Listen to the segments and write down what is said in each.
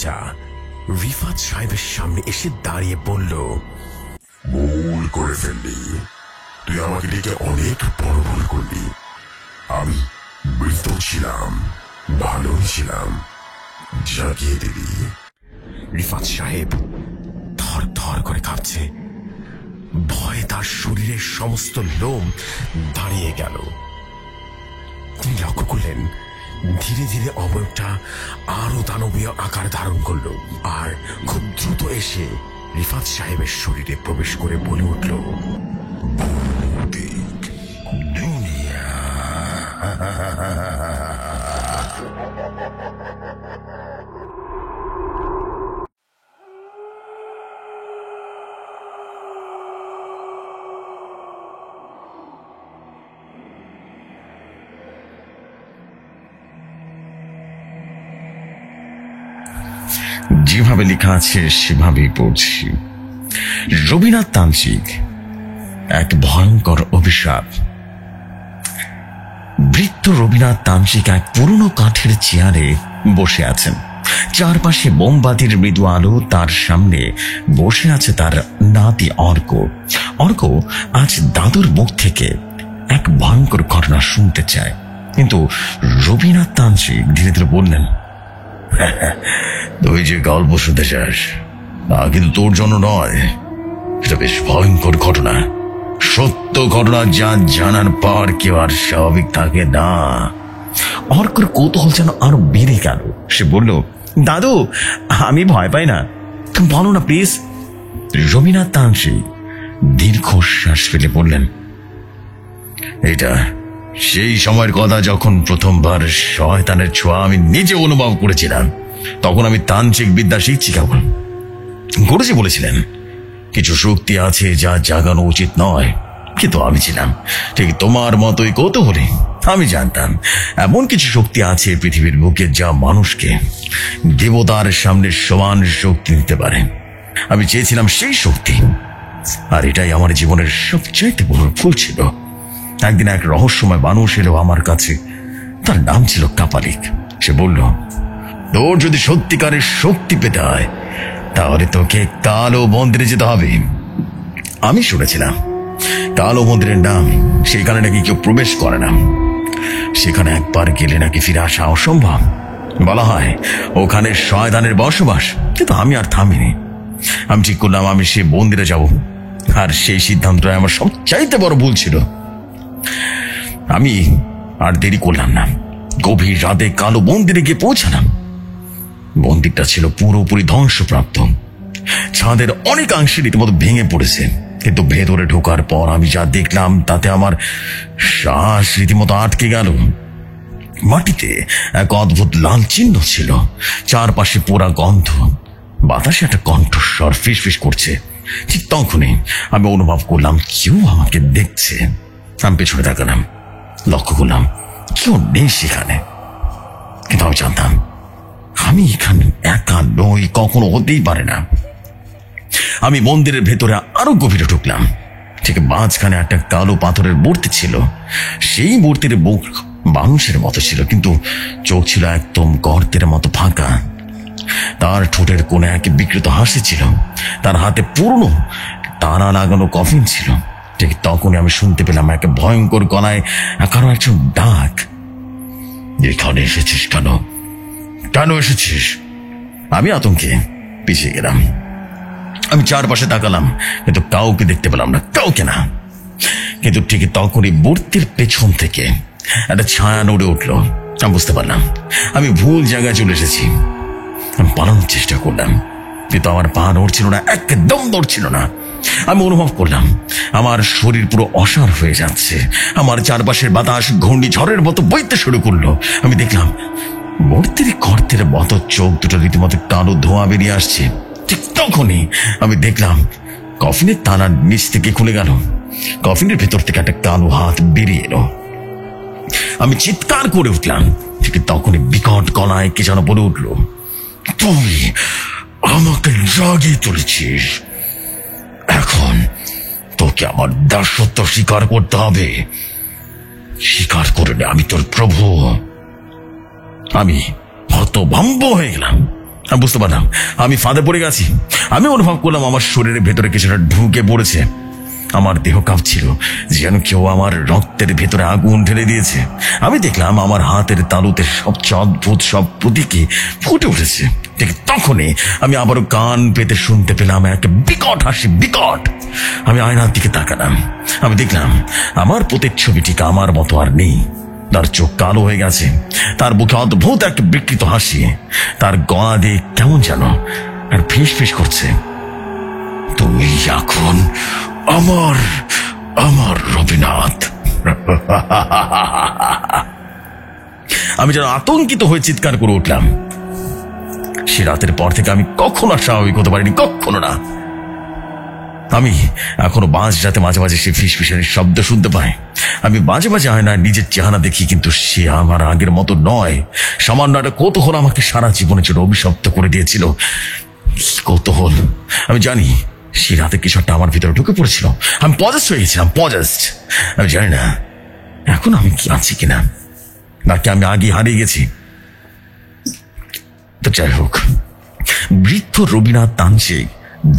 লোকটা রিফাত সাহেবের সামনে এসে দাঁড়িয়ে বলল, ভুল করে ফেললি, তুই আমাকে ডেকে অনেক বড় ভুল করলি। আমি মৃত ছিলাম, ভালোই ছিলাম, জাগিয়ে দিবি। রিফাত সাহেব থর থর করে কাঁপছে, ভয়ে তার শরীরের সমস্ত লোম দাঁড়িয়ে গেল। তিনি লক্ষ্য করলেন ধীরে ধীরে অবয়বটা আরো দানবীয় আকার ধারণ করল, আর খুব দ্রুত এসে রিফাত সাহেবের শরীরে প্রবেশ করে বলে উঠল, ভৌতিক দুনিয়া। যেভাবে লেখা আছে সেভাবেই পড়ছি। রবীন্দ্রনাথ তান্ত্রিক এক ভয়ঙ্কর অভিশাপ। বৃদ্ধ রবীন্দ্রনাথ তান্ত্রিক এক পুরনো কাঠের চেয়ারে বসে আছেন। চারপাশে মোমবাতির মৃদু আলো, তার সামনে বসে আছে তার নাতি অর্ক। অর্ক আজ দাদুর মুখ থেকে এক ভয়ঙ্কর ঘটনা শুনতে চায়, কিন্তু রবীন্দ্রনাথ তান্ত্রিক ধীরে ধীরে বললেন, তুই যে গল্প শুনতে চাস তা কিন্তু তোর জন্য নয়, এটা বেশ ভয়ঙ্কর ঘটনা, সত্য ঘটনা যা জানার পর কেউ আর স্বাভাবিক থাকে না। অর্কর কৌতূহল যেন আরো বেড়ে গেল। সে বলল, দাদু আমি ভয় পাই না, তুমি বলো না প্লিজ। রবীন্দ্রনাথ তান্ত্রিক দীর্ঘশ্বাস ফেলে বললেন, এটা সেই সময়ের কথা যখন প্রথমবার শয়তানের ছোঁয়া আমি নিজে অনুভব করেছিলাম। তখন আমি তান্ত্রিক বিদ্যা শিখছি কেবল। গুরুজি বলেছিলেন কিছু শক্তি আছে যা জাগানো উচিত নয়, কিন্তু আমি ছিলাম ঠিক তোমার মতোই কৌতূহলী। আমি জানতাম এমন কিছু শক্তি আছে পৃথিবীর বুকে যা মানুষকে দেবতার সামনে সমান শক্তি দিতে পারে। আমি চেয়েছিলাম সেই শক্তি, আর এটাই আমার জীবনের সবচাইতে বড় ভুল ছিল। একদিন এক রহস্যময় মানুষ এলো আমার কাছে, তার নাম ছিল কাপালিক। সে বলল, তোর যদি সত্যিকারের শক্তি পেতে হয় তাহলে তোকে কালো মন্দিরে যেতে হবে। আমি শুনেছিলাম কালো মন্দিরের নাম, সেখানে নাকি কেউ প্রবেশ করে না, সেখানে একবার গেলে নাকি ফিরে আসা অসম্ভব। বলা হয় ওখানে শয়তানের বসবাস। কিন্তু আমি আর থামিনি। আমি ঠিক করলাম আমি সে মন্দিরে যাব, আর সেই সিদ্ধান্তটা আমার সবচাইতে বড় ভুল ছিল। আমি আর দেরি করলাম না, গভীর রাতে কালো মন্দিরে গিয়ে পৌঁছালাম। মন্দিরটা ছিল পুরোপুরি ধ্বংসপ্রাপ্ত, ছাদের অনেকাংশে রীতিমতো ভেঙে পড়েছে। কিন্তু ভেতরে ঢোকার পর আমি যা দেখলাম তাতে আমার শ্বাস রীতিমতো আটকে গেল। মাটিতে এক অদ্ভুত লাল চিহ্ন ছিল, চারপাশে পোড়া গন্ধ, বাতাসে একটা কণ্ঠস্বর ফিসফিস করছে। ঠিক তখনই আমি অনুভব করলাম কেউ আমাকে দেখছে। আমি পেছনে তাকালাম, লক্ষ্য করলাম কেউ নেই সেখানে। কিন্তু আমি জানতাম আমি এখানে একা নই, কখনো হতেই পারে না। আমি মন্দিরের ভেতরে আরো গভীরে ঢুকলাম। ঠিক মাঝখানে একটা কালো পাথরের মূর্তি ছিল। সেই মূর্তির মুখ মানুষের মতো ছিল, কিন্তু চোখ ছিল একদম গর্তের মতো ফাঁকা। তার ঠোঁটের কোণে এক বিকৃত হাসি ছিল। তার হাতে পুরনো তারা লাগানো কফিন ছিল। ঠিক তখনই আমি শুনতে পেলাম এক ভয়ঙ্কর গলায় কারো একজন ডাক, এখানে এসেছিস কেন? কেন এসেছিস? আমি আতঙ্কে পিছিয়ে গেলাম। আমি চারপাশে তাকালাম, কিন্তু কাউকে দেখতে পেলাম না, কাউকে না। কিন্তু ঠিক তখনই মূর্তির পেছন থেকে একটা ছায়া নড়ে উঠলো। আমি বুঝতে পারলাম আমি ভুল জায়গায় চলে এসেছি। আমি পালানোর চেষ্টা করলাম, কিন্তু আমার পা নড়ছিল না, একদম নড়ছিল না। আমি অনুভব করলাম আমার শরীর পুরো অসাড় হয়ে যাচ্ছে। আমার চারপাশের বাতাস ঘূর্ণিঝড়ের মতো বইতে শুরু করলো। আমি দেখলাম মূর্তির গর্তের মতো চোখ দুটো রীতিমতো কালো ধোঁয়া বেরিয়ে আসছে। ঠিক তখনই আমি দেখলাম কফিনের তালার নিচ থেকে খুলে গেল। কফিনের ভেতর থেকে একটা কালো হাত বেরিয়ে এলো। আমি চিৎকার করে উঠলাম। ঠিক তখনই বিকট গলায় কে যেন বলে উঠল, তুই আমাকে জাগিয়ে তুলেছিস, এখন তোকে আমার দাসত্ব স্বীকার করতে হবে। স্বীকার করে নে আমি তোর প্রভু। আমি হতভম্ব হয়ে গেলাম। আমি বুঝতে পারলাম আমি ফাঁদে পড়ে গেছি। আমি অনুভব করলাম আমার শরীরের ভেতরে কিছুটা ঢুকে পড়েছে। আমার দেহ কাঁপছিল, যেন কেউ আমার রক্তের ভেতরে আগুন ঢেলে দিয়েছে। আমি দেখলাম আমার হাতের তালুতে সবচেয়ে অদ্ভুত সব প্রতীকী ফুটে উঠেছে। ঠিক তখনই আমি আবারও কান পেতে শুনতে পেলাম এক বিকট হাসি, বিকট। আমি আয়নার দিকে তাকালাম। আমি দেখলাম আমার প্রতিচ্ছবিটিকে আমার মতো আর নেই। তার চোখ কালো হয়ে গেছে, তার বুকে অদ্ভুত এক বিকৃত হাসি, তার গলা দিয়ে কেমন যেন আর ফিস ফিস করছে। তুমি এখন আমার আমার রবিনাথ। আমি যেন আতঙ্কিত হয়ে চিৎকার করে উঠলাম। সে রাতের পর থেকে আমি কখনো স্বাভাবিক হতে পারিনি, কখনো না। আমি এখনো মাঝ রাতে মাঝে মাঝে সে ফিসফিসানির শব্দ শুনতে পাই। আমি মাঝে মাঝে আয়নায় নিজের চেহারা দেখি, কিন্তু সে আমার আগের মতো নয়। সামান্য একটা কৌতূহল আমাকে সারা জীবনের জন্য অভিশপ্ত করে দিয়েছিল। কৌতূহল, আমি জানি সে রাতে কিছু একটা আমার ভিতরে ঢুকে পড়েছিল। আমি পজেস্ট হয়ে গেছিলাম, পজেস্ট। আমি জানি না এখন আমি কি আছি কিনা, নাকি আমি আগে হারিয়ে গেছি। তো যাই হোক, বৃদ্ধ রবীন্দ্রনাথ তান্ত্রিক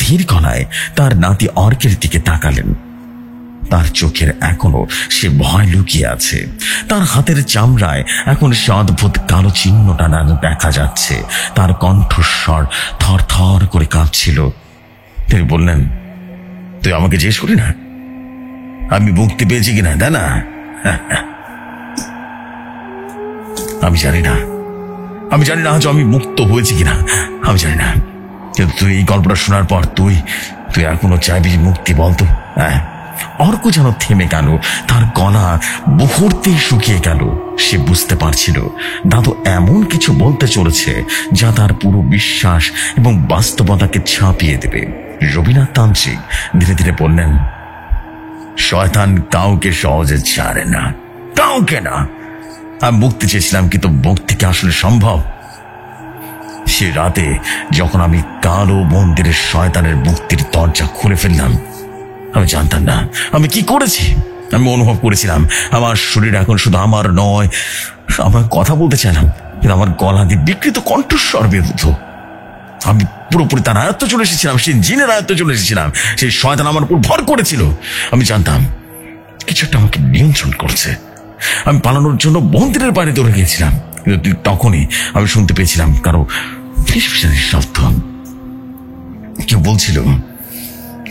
ধীর গলায় তার নাতি অর্কের দিকে তাকালেন। তার চোখের এখনো সে ভয় লুকিয়ে আছে। তার হাতের চামড়ায় এখন সে অদ্ভুত কালো চিহ্ন টানানো দেখা যাচ্ছে। তার কণ্ঠস্বর থর থর করে কাঁপছিল। তিনি বললেন, তুই আমাকে জিজ্ঞেস করি না আমি মুক্তি পেয়েছি কিনা, তাই না? আমি জানি না আজ আমি মুক্ত হয়েছি কিনা, আমি জানি না। কিন্তু তুই এই গল্পটা শোনার পর তুই এখনো চাইবি মুক্তি, বলতো? হ্যাঁ। অর্ক যেন থেমে গেল, তার গলা মুহূর্তেই শুকিয়ে গেল। সে বুঝতে পারছিল দাদু এমন কিছু বলতে চলেছে যা তার পুরো বিশ্বাস এবং বাস্তবতাকে ছাপিয়ে দেবে। রবীন্দ্রনাথ তান্ত্রিক ধীরে ধীরে বললেন, শয়তান কাউকে সহজে ছাড়ে না, কাউকে না। আমি মুক্তি চেয়েছিলাম, কিন্তু মুক্তি কি আসলে সম্ভব? সে রাতে যখন আমি কালো মন্দিরের শয়তানের মুক্তির দরজা খুলে ফেললাম, আমি জানতাম না আমি কি করেছি। আমি অনুভব করেছিলাম আমার শরীর এখন শুধু আমার নয়। আমার কথা বলতে চাইলাম, কিন্তু আমার গলা দিয়ে বিকৃত কণ্ঠস্বর বের হতো। আমি পুরোপুরি তার আয়ত্তে চলে এসেছিলাম, সেই জিনের আয়ত্তে চলে এসেছিলাম। সেই শয়তান আমার উপর ভর করেছিল। আমি জানতাম কিছু একটা আমাকে নিয়ন্ত্রণ করছে। আমি পালানোর জন্য মন্দিরের বাইরে দৌড়ে গিয়েছিলাম, কিন্তু তখনই আমি শুনতে পেয়েছিলাম কারো ফিসফিসানির শব্দ। কেউ বলছিল,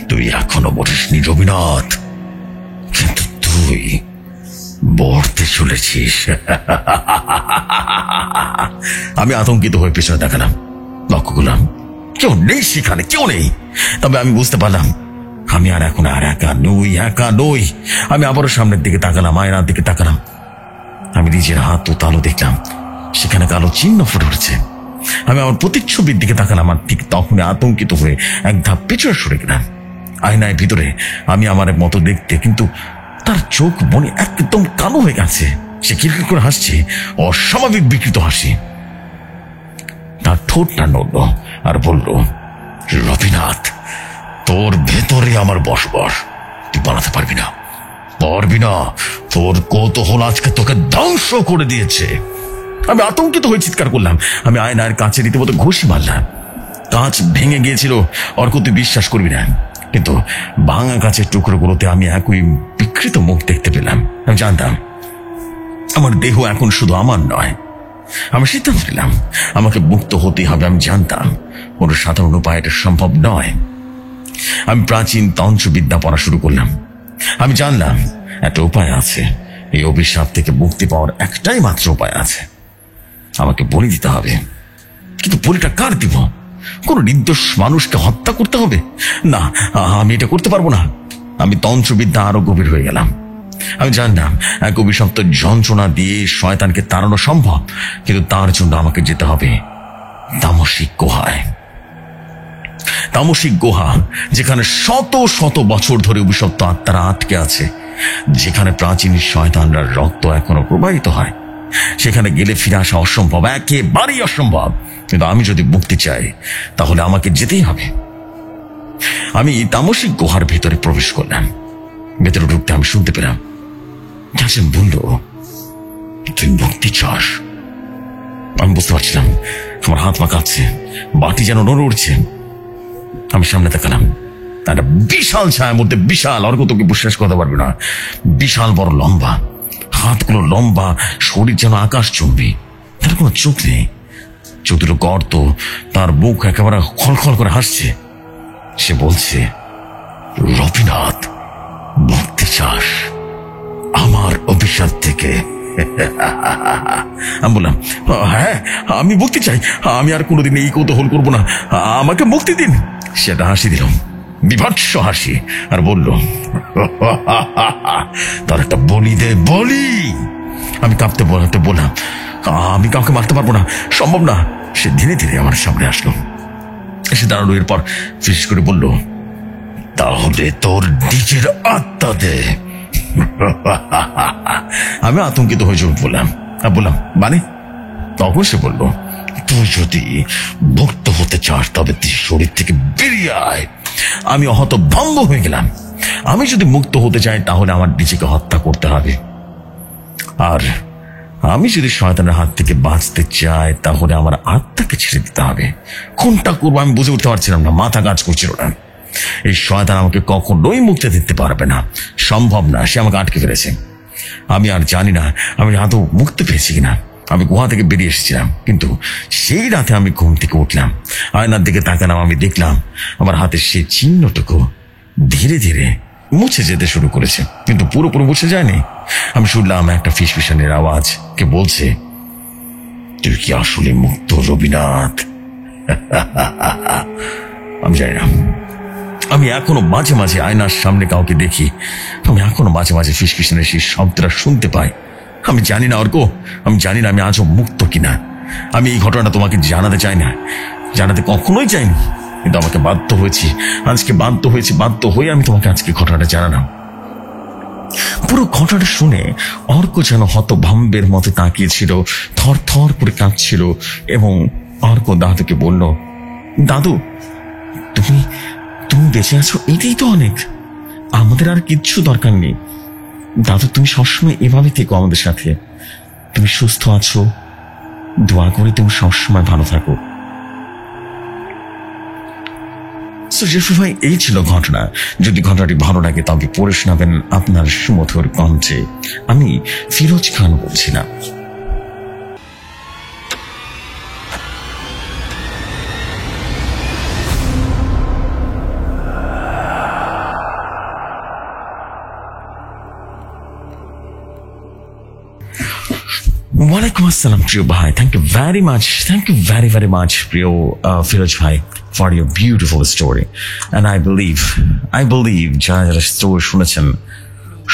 তুই এখনো বলিসনি রবীন্দ্রনাথ, কিন্তু তুই মরতে চলেছিস। আমি আতঙ্কিত হয়ে পেছনে দেখালাম, লক্ষ্য করলাম কেউ নেই সেখানে, কেউ নেই। তবে আমি বুঝতে পারলাম আমি আর এখন আর একা নই। আমি আবারও সামনের দিকে তাকালাম, আয়নার দিকে তাকালাম। আমি নিজের হাত ও তালু দেখলাম, সেখানে কালো চিহ্ন ফুটে উঠেছে। আমি আমার প্রতিচ্ছবির দিকে তাকালাম, আর ঠিক তখনই আতঙ্কিত হয়ে এক ধাপ পেছনে সরে গেলাম। আয়নায় ভিতরে আমি আমার মতো দেখতে, কিন্তু তার চোখ মনে একদম কালো হয়ে গেছে। সে কিরকির করে হাসছে, অস্বাভাবিক বিকৃত হাসি। তার ঠোঁটটা নড়ল আর বলল, রবীন্দ্রনাথ, তোর ভেতরে আমার বসবাস, তুই পালাতে পারবি না। তোর কৌতূহল আজকে তোকে ধ্বংস করে দিয়েছে। আমি আতঙ্কিত হয়ে চিৎকার করলাম। আমি আয়নার কাছে রীতিমতো ঘুষি মারলাম। কাঁচ ভেঙে গিয়েছিল অর্ক, তুই বিশ্বাস করবি না, কিন্তু ভাঙা কাঁচের টুকরোগুলোতে আমি একই বিকৃত মুখ দেখতে পেলাম। আমি জানতাম আমার দেহ এখন শুধু আমার নয়। আমি সিদ্ধান্ত নিলাম আমাকে মুক্ত হতেই হবে। আমি জানতাম কোনো সাধারণ উপায় এটা সম্ভব নয়। আমি প্রাচীন তন্ত্রবিদ্যা পড়া শুরু করলাম। আমি জানলাম একটা উপায় আছে। এই অভিশাপ থেকে মুক্তি পাওয়ার একটাই মাত্র উপায় আছে, আমাকে বলি দিতে হবে। কিন্তু বলিটা কার দিব? কোন নির্দোষ মানুষকে হত্যা করতে হবে? না, আমি এটা করতে পারবো না। আমি তন্ত্রবিদ্যা আরো গভীর হয়ে গেলাম। আমি জানলাম এক অভিশপ্ত যন্ত্রণা দিয়ে শয়তানকে তাড়ানো সম্ভব, কিন্তু তার জন্য আমাকে যেতে হবে তামসিক গুহায়। তামসিক গুহা, যেখানে শত শত বছর ধরে অভিশপ্ত আত্মারা আটকে আছে, যেখানে প্রাচীন শয়তানরা রক্ত এখনো প্রবাহিত হয়। সেখানে গেলে ফিরে আসা অসম্ভব, একেবারেই অসম্ভব। কিন্তু আমি যদি মুক্তি চাই, তাহলে আমাকে যেতেই হবে। আমি তামসিক গুহার ভেতরে প্রবেশ করলাম। ভেতরে ঢুকতে আমি শুনতে পেলাম ক্যাসেম বলল, তুই মুক্তি চাস? আমি বুঝতে পারছিলাম আমার হাত পা কাঁপছে, বাটি যেন নড়ে উঠছে। আমি সামনে তাকালাম, একটা বিশাল ছায়ার মধ্যে, বিশাল, অর্ক তোকে বিশ্বাস করতে পারবি না, বিশাল বড় লম্বা, হাতগুলো লম্বা, শরীর যেন আকাশ চুম্বি, তার কোনো চোখ নেই, চোখ দুটো গর্ত, তার মুখ একেবারে খলখল করে হাসছে। সে বলছে, রবিনাথ, মুক্তি চাস আমার অভিশাপ থেকে? আমি বললাম, হ্যাঁ আমি মুক্তি চাই, আমি আর কোনোদিন এই কৌতূহল করবো না, আমাকে মুক্তি দিন। সেটা হাসি দিল, বিভৎস হাসি, আর বলল, তার একটা বলি দে, বলি। আমি কাঁপতে বলতে বললাম, আমি কাউকে মারতে পারবো না, সম্ভব না। সে ধীরে ধীরে আমার সামনে আসলো, এসে দাঁড়ালো, এরপর ফিস করে বলল, তাহলে তোর নিজের আত্মা দে। আমি আতঙ্কিত হয়ে বললাম, মানে? তখন সে বলল, তুই যদি মুক্ত হতে চাস তবে তুই শরীর থেকে বেরিয়ে আয়। আমি হতভম্ব হয়ে গেলাম। আমি যদি মুক্ত হতে চাই তাহলে আমার নিজেকে হত্যা করতে হবে, আর আমি যদি শয়তানের হাত থেকে বাঁচতে চাই তাহলে আমার আত্মাকে ছেড়ে দিতে হবে। কোনটা করবো আমি বুঝে উঠতে পারছিলাম না, মাথা কাজ করছিল না। এই শয়তান আমাকে কখনোই মুক্তি দিতে পারবে না, সম্ভব না, সে আমাকে আটকে ফেলেছে। আমি আর জানি না আমি আদৌ মুক্তি পেয়েছি কিনা। আমি গুহা থেকে বেরিয়ে এসেছিলাম, কিন্তু সেই রাতে আমি ঘুম থেকে উঠলাম, আয়নার দিকে তাকালাম, আমি দেখলাম আমার হাতের সেই চিহ্নটুকু ধীরে ধীরে মুছে যেতে শুরু করেছে, কিন্তু পুরোপুরি মুছে যায়নি। আমি শুনলাম একটা ফিসফিসানির আওয়াজ, কে বলছে, তুই কি আসলে মুক্ত রবিনাথ? আমি জানি না, আমি এখনো মাঝে মাঝে আয়নার সামনে কাউকে দেখি, আমি এখনো মাঝে মাঝে ফিসফিসানের সেই শব্দটা শুনতে পাই। আমি জানি না অর্ক, আমি জানি না আমি আজও মুক্ত কিনা। আমি এই ঘটনাটা তোমাকে জানাতে চাই না, জানাতে কখনোই চাইনি, কিন্তু আমাকে বাধ্য হয়েছি, আজকে বাধ্য হয়ে আমি তোমাকে আজকে ঘটনাটা জানালাম। পুরো ঘটনাটা শুনে অর্ক যেন হতভম্বের মতো তাকিয়েছিল, থর থর করে কাঁপছিল, এবং অর্ক দাদুকে বলল, দাদু, তুমি বেঁচে আছো, এটাই তো অনেক, আমাদের আর কিচ্ছু দরকার নেই। দাদু, তুমি সবসময় এভাবে থেকো আমাদের সাথে, তুমি সুস্থ আছো, দোয়া করি তুমি সবসময় ভালো থাকো। জেফরি ভাই, এই ছিল ঘটনা। যদি ঘটনাটি ভালো লাগে তবে পড়ে শোনাবেন আপনার সুমধুর কণ্ঠে। আমি ফিরোজ খান বলছিলাম। ওয়ালাইকুম আসসালাম প্রিয় ভাই, thank you very much, thank you very very much প্রিয় ফিরোজ ভাই for your beautiful story. And I believe যারা যারা স্টোরি শুনেছেন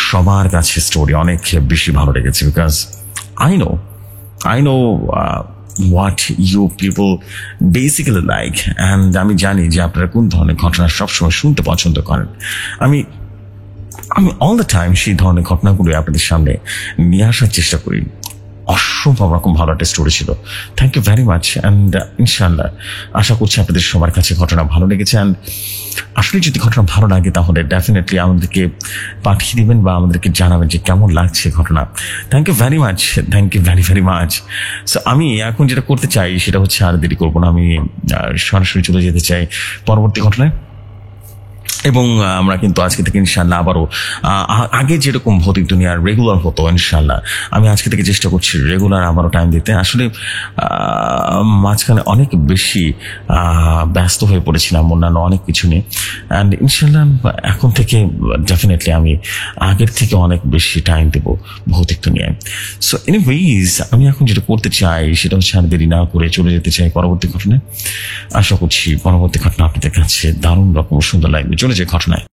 সবার কাছে স্টোরি অনেক বেশি ভালো লেগেছে, because I know what you people basically like, and আমি জানি যে আপনারা কোন ধরনের ঘটনা সবসময় শুনতে পছন্দ করেন। আমি অল দ্য টাইম সেই ধরনের ঘটনাগুলো আপনাদের সামনে নিয়ে আসার চেষ্টা করি। অসম্ভব রকম ভালো একটা স্টোরি ছিল, thank you very much. And ইনশাল্লাহ আশা করছি আপনাদের সবার কাছে ঘটনা ভালো লেগেছে। অ্যান্ড আসলে যদি ঘটনা ভালো লাগে তাহলে ডেফিনেটলি আমাদেরকে পাঠিয়ে দিবেন বা আমাদেরকে জানাবেন যে কেমন লাগছে ঘটনা। Thank you very much, thank you very very much. So আমি এখন যেটা করতে চাই সেটা হচ্ছে আর দেরি করবো না, আমি সরাসরি চলে যেতে চাই পরবর্তী ঘটনায়। এবং আমরা কিন্তু আজকে থেকে ইনশাল্লাহ আবারও আগে যেরকম ভৌতিক দুনিয়ার রেগুলার হতো, ইনশাল্লাহ আমি আজকে থেকে চেষ্টা করছি রেগুলার আবারও টাইম দিতে। আসলে মাঝখানে অনেক বেশি ব্যস্ত হয়ে পড়েছিলাম অন্যান্য অনেক কিছু নিয়ে, অ্যান্ড ইনশাল্লাহ এখন থেকে ডেফিনেটলি আমি আগের থেকে অনেক বেশি টাইম দেবো ভৌতিক দুনিয়ায়। সো এনিওয়েজ আমি এখন যেটা করতে চাই সেটা হচ্ছে আর দেরি না করে চলে যেতে চাই পরবর্তী ঘটনায়। আশা করছি পরবর্তী ঘটনা আপনাদের কাছে দারুণ রকম সুন্দর লাগবে। চলে যে ঘটনায়,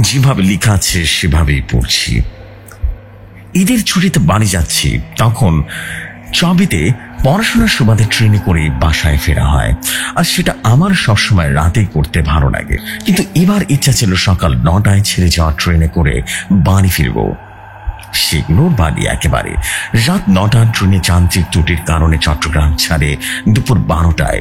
যেভাবে লেখা আছে সেভাবেই পড়ছি। ঈদের ছুটিতে বাড়ি যাচ্ছি, তখন চবিতে পড়াশোনার সুবাদে ট্রেনে করে বাসায় ফেরা হয়, আর সেটা আমার সবসময় রাতেই করতে ভালো লাগে। কিন্তু এবার ইচ্ছা ছিল সকাল 9টায় ছেড়ে যাওয়া ট্রেনে করে বাড়ি ফিরবো। সেগুলোর বাড়ি একেবারে। রাত 9টার ট্রেনে যান্ত্রিক ত্রুটির কারণে চট্টগ্রাম ছাড়ে দুপুর 12টায়,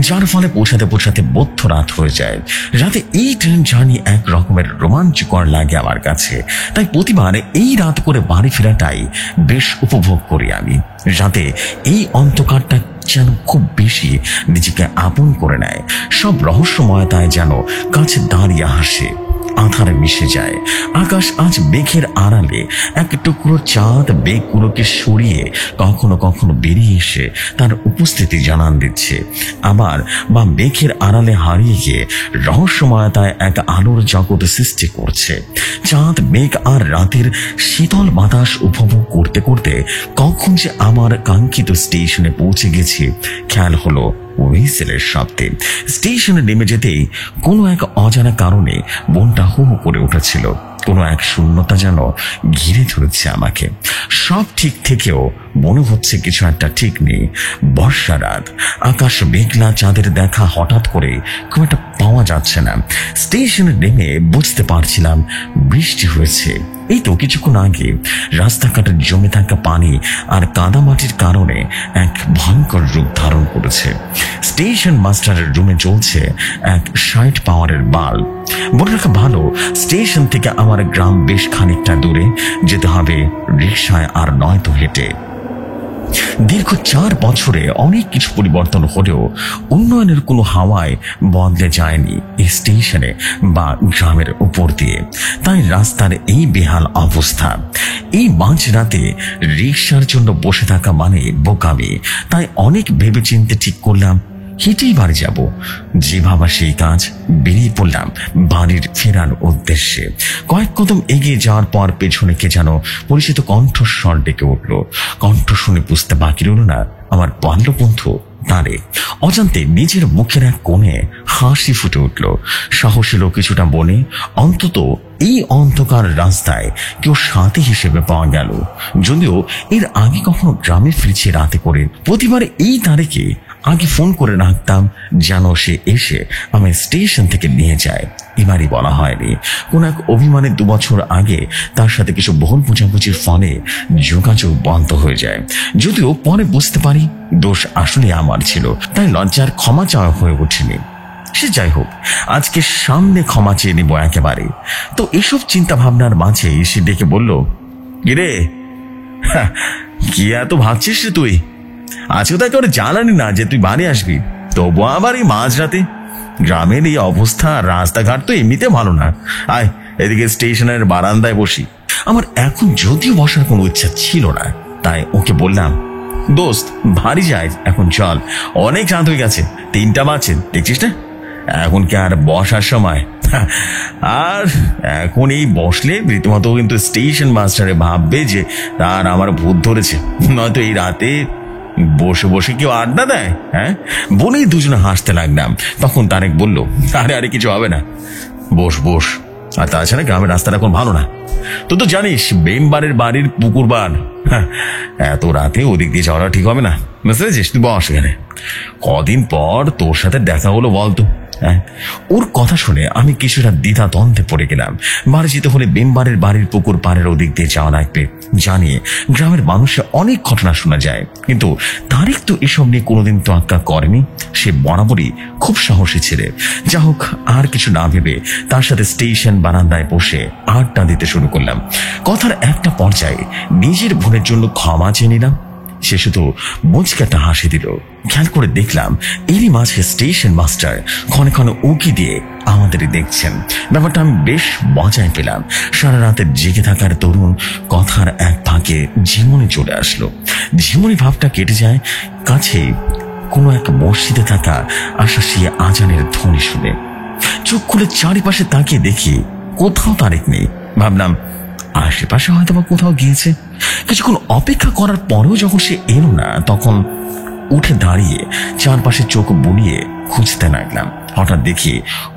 যার ফলে পৌঁছাতে পৌঁছাতে বদ্ধ রাত হয়ে যায়। রাতে এই ট্রেন জার্নি এক রকমের রোমাঞ্চকর লাগে আমার কাছে, তাই প্রতিবার এই রাত করে বাড়ি ফেরাটাই বেশ উপভোগ করি আমি। রাতে এই অন্ধকারটা যেন খুব বেশি নিজেকে আপন করে নেয়, সব রহস্যময়তায় যেন কাছে দাঁড়িয়ে হাসে, আধারে মিশে যায়। আকাশ আজ মেঘের আড়ালে এক টুকরো চাঁদ মেঘগুলোকে সরিয়ে কখনো কখনো বেরিয়ে এসে তার উপস্থিতি জানান দিচ্ছে, আবার বা মেঘের আড়ালে হারিয়ে গিয়ে রহস্যময়তায় এক আলোর জগৎ সৃষ্টি করছে। চাঁদ, মেঘ আর রাতের শীতল বাতাস উপভোগ করতে করতে কখন যে আমার কাঙ্ক্ষিত স্টেশনে পৌঁছে গেছি খেয়াল হলো হুইসেলের শব্দে। স্টেশনে নেমে যেতেই কোনো এক অজানা কারণে মনটা হু হু করে উঠেছিল। কোনো এক শূন্যতা যেন ঘিরে ধরেছে আমাকে। সব ঠিক থেকেও মনে হচ্ছে কিছু একটা ঠিক নেই। বর্ষা রাত, আকাশ মেঘলা, চাঁদের দেখা হঠাৎ করে খুব একটা পাওয়া যাচ্ছে না। স্টেশনে নেমে বুঝতে পারছিলাম বৃষ্টি হয়েছে। এই তো কিছুক্ষণ আগে রাস্তাঘাটে জমে থাকা পানি আর কাদামাটির কারণে এক ভয়ঙ্কর রূপ ধারণ করেছে। স্টেশন মাস্টারের রুমে চলছে এক 60 পাওয়ারের বাল্ব। মনে রাখা ভালো, স্টেশন থেকে আমার গ্রাম বেশ খানিকটা দূরে, যেতে হবে রিকশায় আর নয়তো হেঁটে। দীর্ঘ 4 বছরে অনেক কিছু পরিবর্তন হলেও উন্নয়নের কোনো হাওয়ায় বদলে যায়নি এই স্টেশনে বা গ্রামের উপর দিয়ে। তাই রাস্তার এই বেহাল অবস্থা। এই মাঝরাতে রিকশার জন্য বসে থাকা মানে বোকামি। তাই অনেক ভেবেচিন্তে ঠিক করলাম হেঁটেই বাড়ি যাব। যে ভাবা সেই কাজ, বেরিয়ে পড়লাম বাড়ির ফেরার উদ্দেশ্যে। কয়েক কদম এগিয়ে যাওয়ার পর পেছনে কে যেন পরিচিত কণ্ঠস্বর ডেকে উঠল। কণ্ঠ শুনে বুঝতে বাকি রইল না আমার বাল্যবন্ধু তারেক। অজান্তে নিজের মুখের এক কোণে হাসি ফুটে উঠল। সাহস এলো কিছুটা বনে, অন্তত এই অন্ধকার রাস্তায় কেউ সাথী হিসেবে পাওয়া গেল। যদিও এর আগে কখনো গ্রামে ফিরছি রাতে করে, প্রতিবারে এই তারেকে আগে ফোন করে রাখতাম যেন সে এসে আমি স্টেশন থেকে নিয়ে যায়। এবারই বলা হয়নি। কোন এক অভিমানে 2 বছর আগে তার সাথে কিছু বহুল বোঝাবুঝির ফলে যোগাযোগ বন্ধ হয়ে যায়। যদিও পরে বুঝতে পারি দোষ আসলে আমার ছিল, তাই লজ্জার ক্ষমা চাওয়া হয়ে ওঠেনি। সে যাই হোক, আজকে সামনে ক্ষমা চেয়ে নিব একেবারে। তো এসব চিন্তা ভাবনার মাঝে সে ডেকে বলল, কিরে কি এত ভাবছিস রে তুই? আজকে তো একেবারে জানানি না যে তুই বাড়ি আসবি, তবু আবার এই মাঝরাতে? গ্রামের এই অবস্থা, রাস্তাঘাট তো এমনিতে ভালো না। আয় এদিকে স্টেশনের বারান্দায় বসি। আমার এখন যদিও বসার কোনো ইচ্ছা ছিল না, তাই ওকে বললাম, দোস্ত বাড়ি যায় এখন, চল, অনেক রাত হয়ে গেছে, 3টা বাজছে, দেখছিস না? এখন কি আর বসার সময়? আর এখন এই বসলে রীতিমতো কিন্তু স্টেশন মাস্টারে ভাববে যে তার আমার ভূত ধরেছে, নয়তো এই রাতে বসে বসে কেউ আড্ডা দেয়? হ্যাঁ, বলেই দুজনে হাসতে লাগলাম। তখন তারেক বলল, আরে আরে কিছু হবে না, বস বস। আর তাছাড়া গ্রামের রাস্তাটা এখন ভালো না, তুই তো জানিস বেমবারের বাড়ির পুকুর বার, এত রাতে ওদিক দিয়ে যাওয়াটা ঠিক হবে না, বুঝতে পেরেছিস? তুই বস এখানে। কদিন পর তোর সাথে দেখা হলো বলতো। হ্যাঁ, ওর কথা শুনে আমি কিছুটা দ্বিধা দ্বন্দ্বে পড়ে গেলাম। বাড়ি যেতে হলে বেমবারের বাড়ির পুকুর পাড়ের ওদিক দিয়ে যাওয়া লাগবে। জানি গ্রামের মানুষের অনেক ঘটনা শোনা যায়, কিন্তু তারেক তো এসব নিয়ে কোনোদিন তো আক্কা করেনি। সে বরাবরই খুব সাহসী ছেলে। যা হোক, আর কিছু না ভেবে তার সাথে স্টেশন বারান্দায় বসে আড্ডা দিতে শুরু করলাম। কথার একটা পর্যায়ে নিজের ভুলের জন্য ক্ষমা চেয়ে নিলাম। সে শুধু মুচকাটা হাসি দিল। খেয়াল করে দেখলাম এরই মাঝে স্টেশন মাস্টার ক্ষণে ক্ষণে উকি দিয়ে আমাদেরই দেখছেন। ব্যাপারটা আমি বেশ মজায় পেলাম। সারা রাতে জেগে থাকার তরুণ কথার এক ফাঁকে ঝিমুনি চলে আসলো। ঝিমুনি ভাবটা কেটে যায় কাছে কোনো এক মসজিদে থাকা আশাসী আজানের ধ্বনি শুনে। চোখ খুলে চারিপাশে তাকিয়ে দেখি কোথাও তারেক নেই। ভাবলাম আশেপাশে হয়তো বা কোথাও গিয়েছে। কিছুক্ষণ অপেক্ষা করার পরেও যখন সে এলো না, তখন উঠে দাঁড়িয়ে চারপাশে চোখ বুলিয়ে খুঁজতে লাগলাম। হঠাৎ দেখি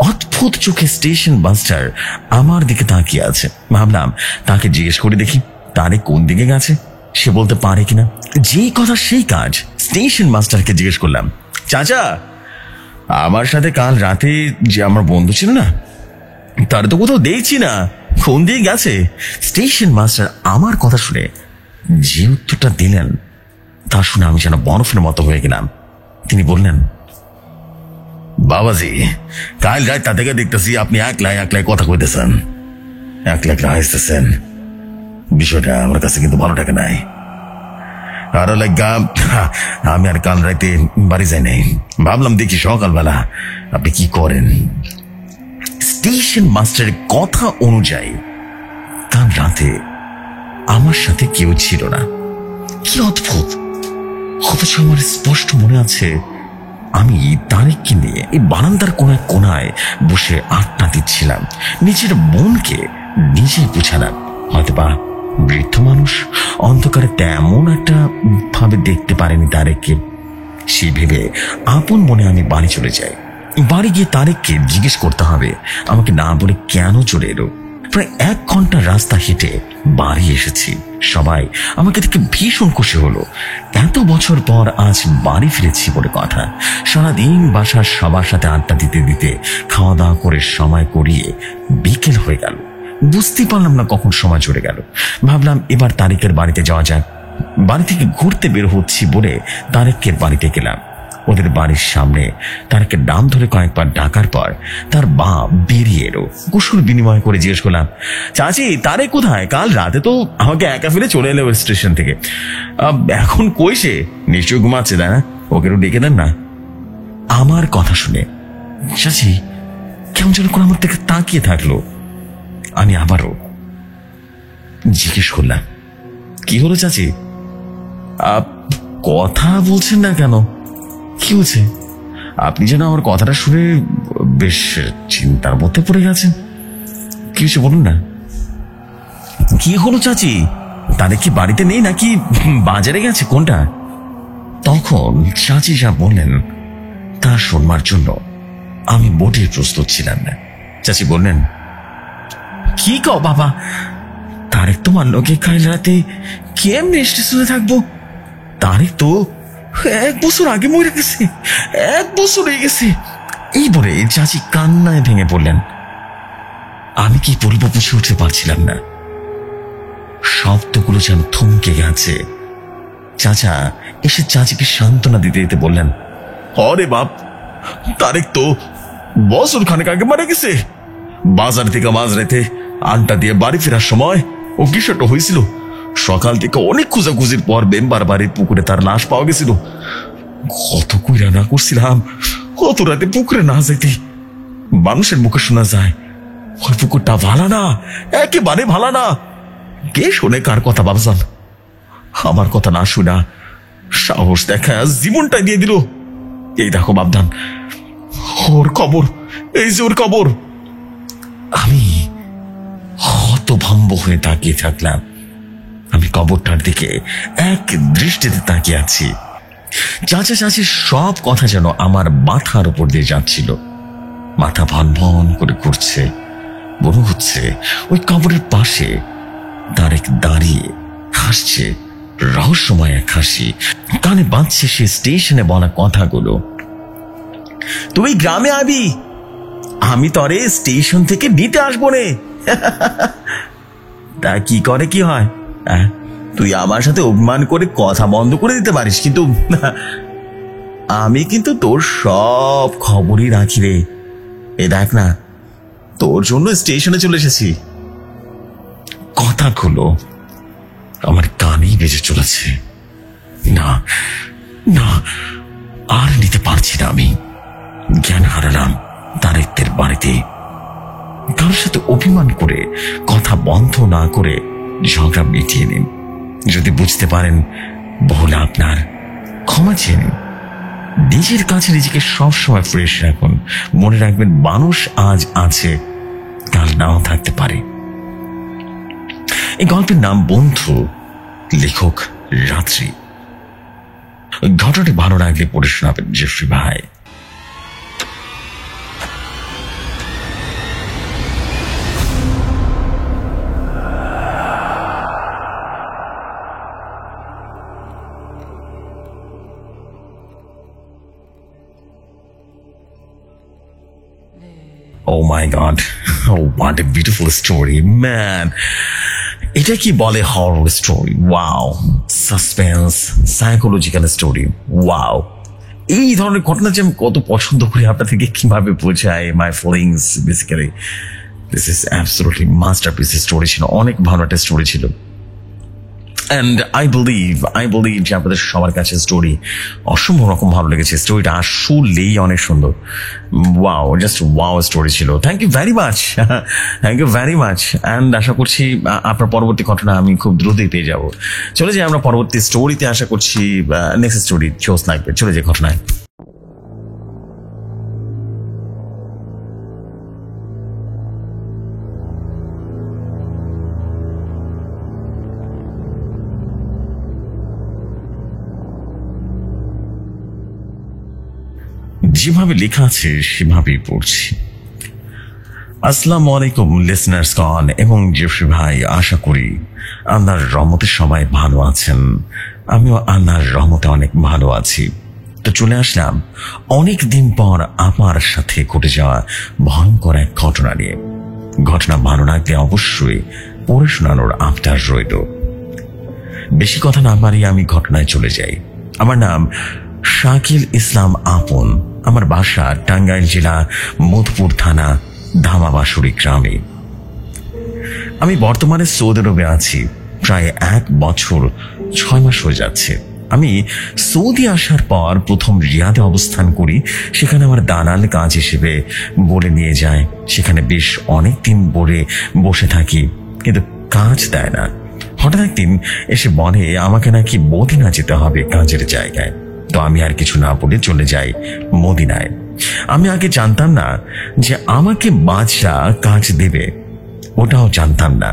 অদ্ভুত চোখে স্টেশন মাস্টার আমার দিকে তাকিয়ে আছে। ভাবলাম তাকে জিজ্ঞেস করে দেখি তারে কোন দিকে গেছে, সে বলতে পারে কিনা। যেই কথা সেই কাজ, স্টেশন মাস্টারকে জিজ্ঞেস করলাম, চাচা আমার সাথে কাল রাতে যে আমার বন্ধু ছিল না, তার তো কোথাও দেখছি না। কোন দিয়ে গেছে? স্টেশন মাস্টার আমার কথা শুনে যে উত্তরটা দিলেন তা শুনে আমি যেন বরফের মতো হয়ে গেলাম। তিনি বললেন, বাবাজি, কাল রাত তা থেকে দেখতেছি আপনি একলাই একলাই কথা কইতেছেন, একলা একলা হাসতেছেন। বিষয়টা আমার কাছে কিন্তু ভালো টাকা নাই। আরো লাগা আমি আর কাল রাতে বাড়ি যাই নাই, ভাবলাম দেখি সকালবেলা আপনি কি করেন। স্টেশন মাস্টারের কথা অনুযায়ী কাল রাতে আমার সাথে কেউ ছিল না। কি অদ্ভুত! অথচ আমার স্পষ্ট মনে আছে আমি তারেককে নিয়ে এই বারান্দার কোনায় কোনায় বসে আড্ডা দিচ্ছিলাম, নিজের বোনকে নিজেই বুঝালাম। হয়তোবা বৃদ্ধ মানুষ অন্ধকারে তেমন একটা ভাবে দেখতে পারেনি তারেককে। সেই ভেবে আপন মনে আমি বাড়ি চলে যাই। বাড়ি গিয়ে তারেককে জিজ্ঞেস করতে হবে আমাকে না বলে কেন চলে এলো। প্রায় 1 ঘন্টা রাস্তা হেঁটে বাড়ি এসেছি। সবাই আমাকে দেখে ভীষণ খুশি হলো। এত বছর পর আজ বাড়ি ফিরেছি বলে কথা। সারাদিন বাসার সবার সাথে আড্ডা দিতে দিতে খাওয়া দাওয়া করে সময় করিয়ে বিকেল হয়ে গেল। বুঝতেই পারলাম না কখন সময় চলে গেল। ভাবলাম এবার তারেকের বাড়িতে যাওয়া যায়। বাড়ি থেকে ঘুরতে বের হচ্ছি বলে তারেকের বাড়িতে গেলাম। ওদের বাড়ির সামনে তারেকের নাম ধরে কয়েকবার ডাকার পর তার বাপ বেরিয়ে এলো। কুশল বিনিময় করে জিজ্ঞেস করলাম, চাচি তারেক কোথায়? কাল রাতে তো আমাকে একা ফেলে চলে এলো স্টেশন থেকে। এখন কই সে? নিশ্চয় ঘুমাচ্ছে, তাই না? ওকে একটু ডেকে দেন না। আমার কথা শুনে চাচি কেমন যেন করে আমার থেকে তাকিয়ে থাকলো। আমি আবারও জিজ্ঞেস করলাম, কি হলো চাচি? কথা বলছেন না কেন? কি হয়েছে? আপনি যেন আমার কথাটা শুনে বেশ চিন্তার মধ্যে পড়ে গেছেন। কি হয়েছে বলুন না। কি হলো চাচি? তাদের কি বাড়িতে নেই নাকি বাজারে গেছে, কোনটা? তখন চাচি যা বললেন তা শোনবার জন্য আমি মোটেই প্রস্তুত ছিলাম না। চাচি বললেন, কি কও বাবা, তারেক তোমার লোকে কাল রাতে কেমনে স্টেশনে থাকবো? তারেক তো 1 বছর আগে মরে গেছে, 1 বছর হয়ে গেছে। এই বলে চাচি কান্নায় ভেঙে পড়লেন। আমি কি বলবো বুঝে উঠতে পারছিলাম না। শব্দগুলো যেন থমকে গেছে। চাচা এসে চাচিকে সান্ত্বনা দিতে দিতে বললেন, অরে বাপ, তারেক তো বছর খানেক আগে মারা গেছে। বাজার থেকে মাঝরাতে আড্ডা দিয়ে বাড়ি ফেরার সময় ও কিসটা হয়েছিল। সকাল থেকে অনেক খোঁজাখুঁজির পর মেম্বার বাড়ির পুকুরে তার লাশ পাওয়া গেছিল। কত কইরা না করছিলাম কত রাতে পুকুরে না যাইতে। মানুষের মুখে শোনা যায় ওই পুকুরটা ভালো না, একেবারে ভালো না। কে শোনে কার কথা বাবজান? আমার কথা না শোনা সাহস দেখা জীবনটাই দিয়ে দিল। এই দেখো বাবদান, ওর কবর, এই যে ওর কবর। আমি হতভম্ব হয়ে তাকিয়ে থাকলাম। আমি কবরটার দিকে এক দৃষ্টিতে তাকিয়ে আছি। চাচা চাচির সব কথা যেন আমার মাথার উপর দিয়ে যাচ্ছিল। মাথা ভন ভন করে ঘুরছে। মনে হচ্ছে ওই কবরের পাশে তারেক দাঁড়িয়ে হাসছে, রহস্যময় এক হাসি। কানে বাঁধছে সে স্টেশনে বলা কথাগুলো। তুই গ্রামে আবি, আমি তরে স্টেশন থেকে নিতে আসবো নে। তা কি করে কি হয়? তুই আমার সাথে অভিমান করে কথা বন্ধ করে দিতে পারিস, কিন্তু আমি কিন্তু তোর সব খবরই রাখি রে। এ দেখ না, তোর জন্য স্টেশনে চলে এসেছি। কথাগুলো আমার কানেই বেজে চলেছে। না না, আর নিতে পারছি না। আমি জ্ঞান হারালাম তারেকদের বাড়িতে। কারোর সাথে অভিমান করে কথা বন্ধ না করে ঝগড়া মিটিয়ে নিন। যদি বুঝতে পারেন ভুল আপনার, ক্ষমা চেয়ে নিন। নিজের কাছে নিজেকে সবসময় ফ্রেশ রাখুন। মনে রাখবেন মানুষ আজ আছে, কাল নাও থাকতে পারে। এই গল্পের নাম বন্ধু, লেখক রাত্রি। ঘটনাটি ভালো লাগলে পড়ে শোনাবেন জেফরি ভাই। Oh my God! What a beautiful story man. এটা কি বলে horror story? Wow, suspense, psychological story, wow. এই ধরনের ঘটনা যে আমি কত পছন্দ করি আপনার থেকে কিভাবে বোঝায় মাই feelings. Basically this is absolutely masterpiece story ছিল, অনেক ভালো একটা স্টোরি ছিল। অ্যান্ড আই বিলিভ যে আপনাদের সবার কাছে স্টোরি অসম্ভব রকম ভালো লেগেছে। স্টোরিটা আসলেই অনেক সুন্দর। ওয়াও, জাস্ট ওয়াও স্টোরি ছিল। Thank you very much, thank you very much. And আশা করছি আপনার পরবর্তী ঘটনা আমি খুব দ্রুতই পেয়ে যাব। চলে যাই আমরা পরবর্তী স্টোরিতে। আশা করছি নেক্সট স্টোরি চোস লাগবে। চলে যাই ঘটনায়। যেভাবে লেখা আছে সেভাবেই পড়ছি। আসসালামু আলাইকুম লিসনার্স গণ এবং জেফরি ভাই, আশা করি আল্লাহর রহমতে সবাই ভালো আছেন। আমিও আল্লাহর রহমতে অনেক ভালো আছি। তো চলে আসলাম অনেক দিন পর আমার সাথে ঘটে যাওয়া ভয়ঙ্কর এক ঘটনা নিয়ে। ঘটনা ভালো লাগলে অবশ্যই পড়ে শোনানোর আবদার রইল। বেশি কথা না বাড়িয়ে আমি ঘটনায় চলে যাই। আমার নাম শাকিল ইসলাম আপন। আমার বাসা টাঙ্গাইল জেলা মধুপুর থানা ধামাবাসুরি গ্রামে। আমি বর্তমানে সৌদি আরবে আছি। প্রায় 1 বছর 6 মাস হয়ে যাচ্ছে। আমি সৌদি আসার পর প্রথম রিয়াদে অবস্থান করি। সেখানে আমার দালাল কাজ হিসেবে বলে নিয়ে যায়। সেখানে বেশ অনেক দিন বসে থাকি, কিন্তু কাজ দেয় না। হঠাৎ একদিন এসে বলে আমাকে নাকি মদিনা যেতে হবে কাজের জায়গায়। তো আমি আর কিছু না বলে চলে যাই মদিনায়। আমি আগে জানতাম না যে আমাকে বাদশা কাজ দেবে, ওটাও জানতাম না।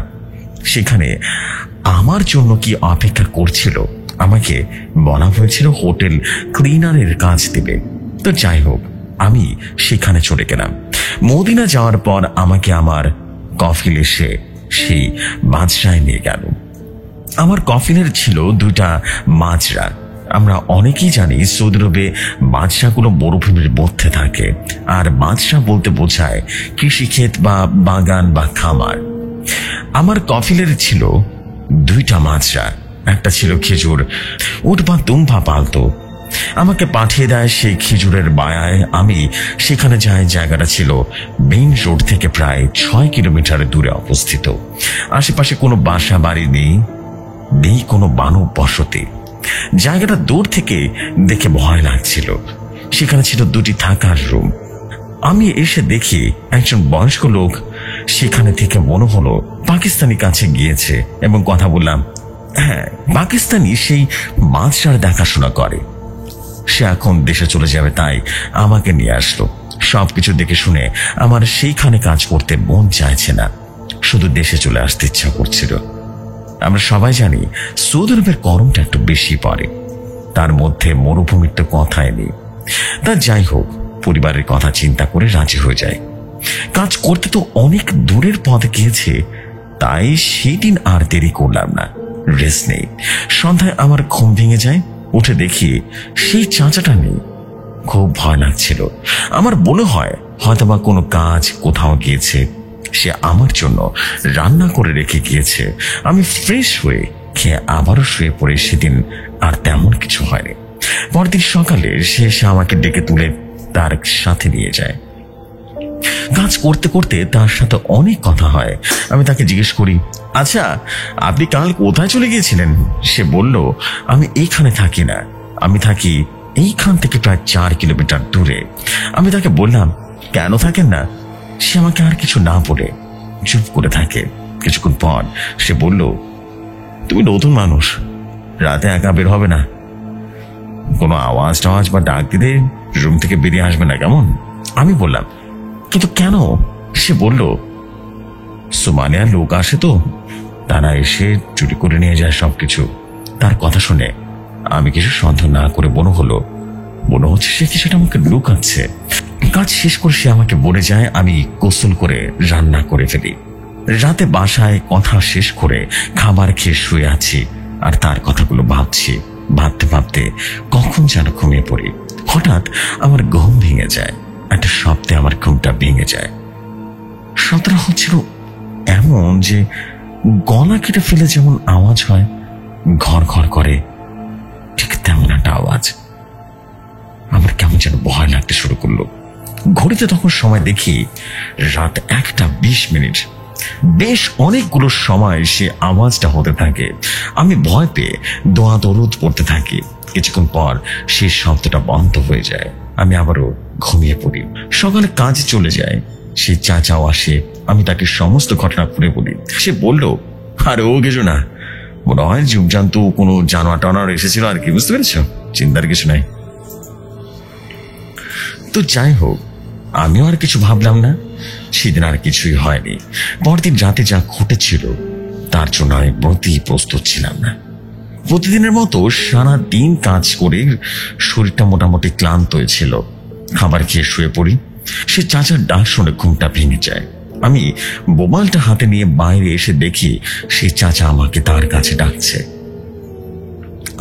সেখানে আমার জন্য কি অপেক্ষা করছিল, আমাকে বলা হয়েছিল হোটেল ক্লিনারের কাজ দেবে। তো যাই হোক, আমি সেখানে চলে গেলাম। মদিনা যাওয়ার পর আমাকে আমার কফিল এসে সেই বাদশায় নিয়ে গেল। আমার কফিলের ছিল 2টা মাজরা। আমরা অনেকেই জানি সৌদি আরবে বাদশাগুলো মরুভূমির মধ্যে থাকে, আর বাদশা বলতে বোঝায় কৃষিক্ষেত বা বাগান বা খামার। আমার কফিলের ছিল 2টা মাজরা। একটা ছিল খেজুর, উট বা দুম্বা পালতো। আমাকে পাঠিয়ে দেয় সেই খেজুরের বায়ায়। আমি সেখানে যাই। জায়গাটা ছিল মেইন রোড থেকে প্রায় 6 কিলোমিটার দূরে অবস্থিত। আশেপাশে কোনো বাসা বাড়ি নেই কোনো মানব বসতি। জায়গাটা দূর থেকে দেখে ভয় লাগছিল। সেখানে ছিল 2টি থাকার রুম। আমি এসে দেখি একজন বয়স্ক লোক সেখানে থেকে মনে হলো পাকিস্তানি কাছে গিয়েছে এবং কথা বললাম। হ্যাঁ, পাকিস্তানি সেই মাছটার দেখাশোনা করে। সে এখন দেশে চলে যাবে, তাই আমাকে নিয়ে আসলো। সবকিছু দেখে শুনে আমার সেইখানে কাজ করতে মন চাইছে না, শুধু দেশে চলে আসতে ইচ্ছা করছিল। আমরা সবাই জানি সৌদি আরবের গরমটা একটু বেশি পড়ে, তার মধ্যে মরুভূমির তো কথাই নেই। তা যাই হোক, পরিবারের কথা চিন্তা করে রাজি হয়ে যায়। কাজ করতে তো অনেক দূরের পথ গিয়েছে, তাই সেদিন আর দেরি করলাম না, রেস্ট নেই। সন্ধ্যায় আমার ঘুম ভেঙে যায়। উঠে দেখি সেই চাচাটা নেই। খুব ভয় লাগছিল। আমার মনে হয় হয়তোবা কোনো কাজ কোথাও গিয়েছে। সে আমার জন্য রান্না করে রেখে গিয়েছে। আমি ফ্রেশ হয়ে খেয়ে আবারও শুয়ে পড়ে। সেদিন আর তেমন কিছু হয়নি। পরদিন সকালে সে এসে আমাকে ডেকে তুলে তার সাথে নিয়ে যায়। কাজ করতে করতে তার সাথে অনেক কথা হয়। আমি তাকে জিজ্ঞেস করি, আচ্ছা আপনি কাল কোথায় চলে গিয়েছিলেন? সে বলল, আমি এইখানে থাকি না, আমি থাকি এইখান থেকে প্রায় 4 কিলোমিটার দূরে। আমি তাকে বললাম, কেন থাকেন না? সে আমাকে আর কিছু না বলে চুপ করে থাকে। কিছুক্ষণ পর সে বলল, তুমি নতুন মানুষ, রাতে একা বের হবে না। কোনো আওয়াজ টাওয়াজ বা ডাক দিলে রুম থেকে বেরিয়ে আসবে না, কেমন? আমি বললাম, কিন্তু কেন? সে বলল, সোমালিয়ার লোক আসে তো, তারা এসে চুরি করে নিয়ে যায় সবকিছু। তার কথা শুনে আমি কিছু সন্দেহ না করে মনে হচ্ছে সে কিছুটা আমাকে লুকাচ্ছে। কাজ শেষ করে সে আমাকে বলে যায় আমি গোসল করে রান্না করে ফেলি। রাতে বাসায় কথা শেষ করে খাবার খেয়ে শুয়ে আছি আর তার কথাগুলো ভাবতে ভাবতে কখন যেন ঘুমিয়ে পড়ি। হঠাৎ আমার ঘুম ভেঙে যায়। একটা শব্দে আমার ঘুমটা ভেঙে যায়। শব্দটা হচ্ছিল এমন যে গলা কেটে ফেলে যেমন আওয়াজ হয়, ঘর ঘর করে, ঠিক তেমন একটা আওয়াজ। আমার কেমন যেন ভয় লাগতে শুরু করলো। ঘড়িতে তখন সময় দেখি রাত 1:20। বেশ অনেকগুলো সময় সে আওয়াজটা হতে থাকে। আমি ভয় পেয়ে দোয়া দরুদ পড়তে থাকি। কিছুক্ষণ পর সেই শব্দটা বন্ধ হয়ে যায়। আমি আবারও ঘুমিয়ে পড়ি। সকালে কাজে চলে যায়। সে চাচাও আসে। আমি তাকে সমস্ত ঘটনা খুলে বলি। সে বলল, আরে ও কিছু না, মনে হয় জীবজন্তু কোনো জানোয়ার টানোয়ার এসেছিল আর কি, বুঝতে পেরেছ, চিন্তার কিছু নাই। তো যাই হোক, আমিও আর কিছু ভাবলাম না। সেদিন আর কিছুই হয়নি। পরদিন রাতে যা ঘটেছিল তার জন্য আমি মোটেই প্রস্তুত ছিলাম না। প্রতিদিনের মতো সারা দিন কাজ করে শরীরটা মোটামুটি ক্লান্ত হয়েছিল। খাবার খেয়ে শুয়ে পড়ি। সে চাচার ডাক শুনে ঘুমটা ভেঙে যায়। আমি মোবাইলটা হাতে নিয়ে বাইরে এসে দেখি সেই চাচা আমাকে তার কাছে ডাকছে।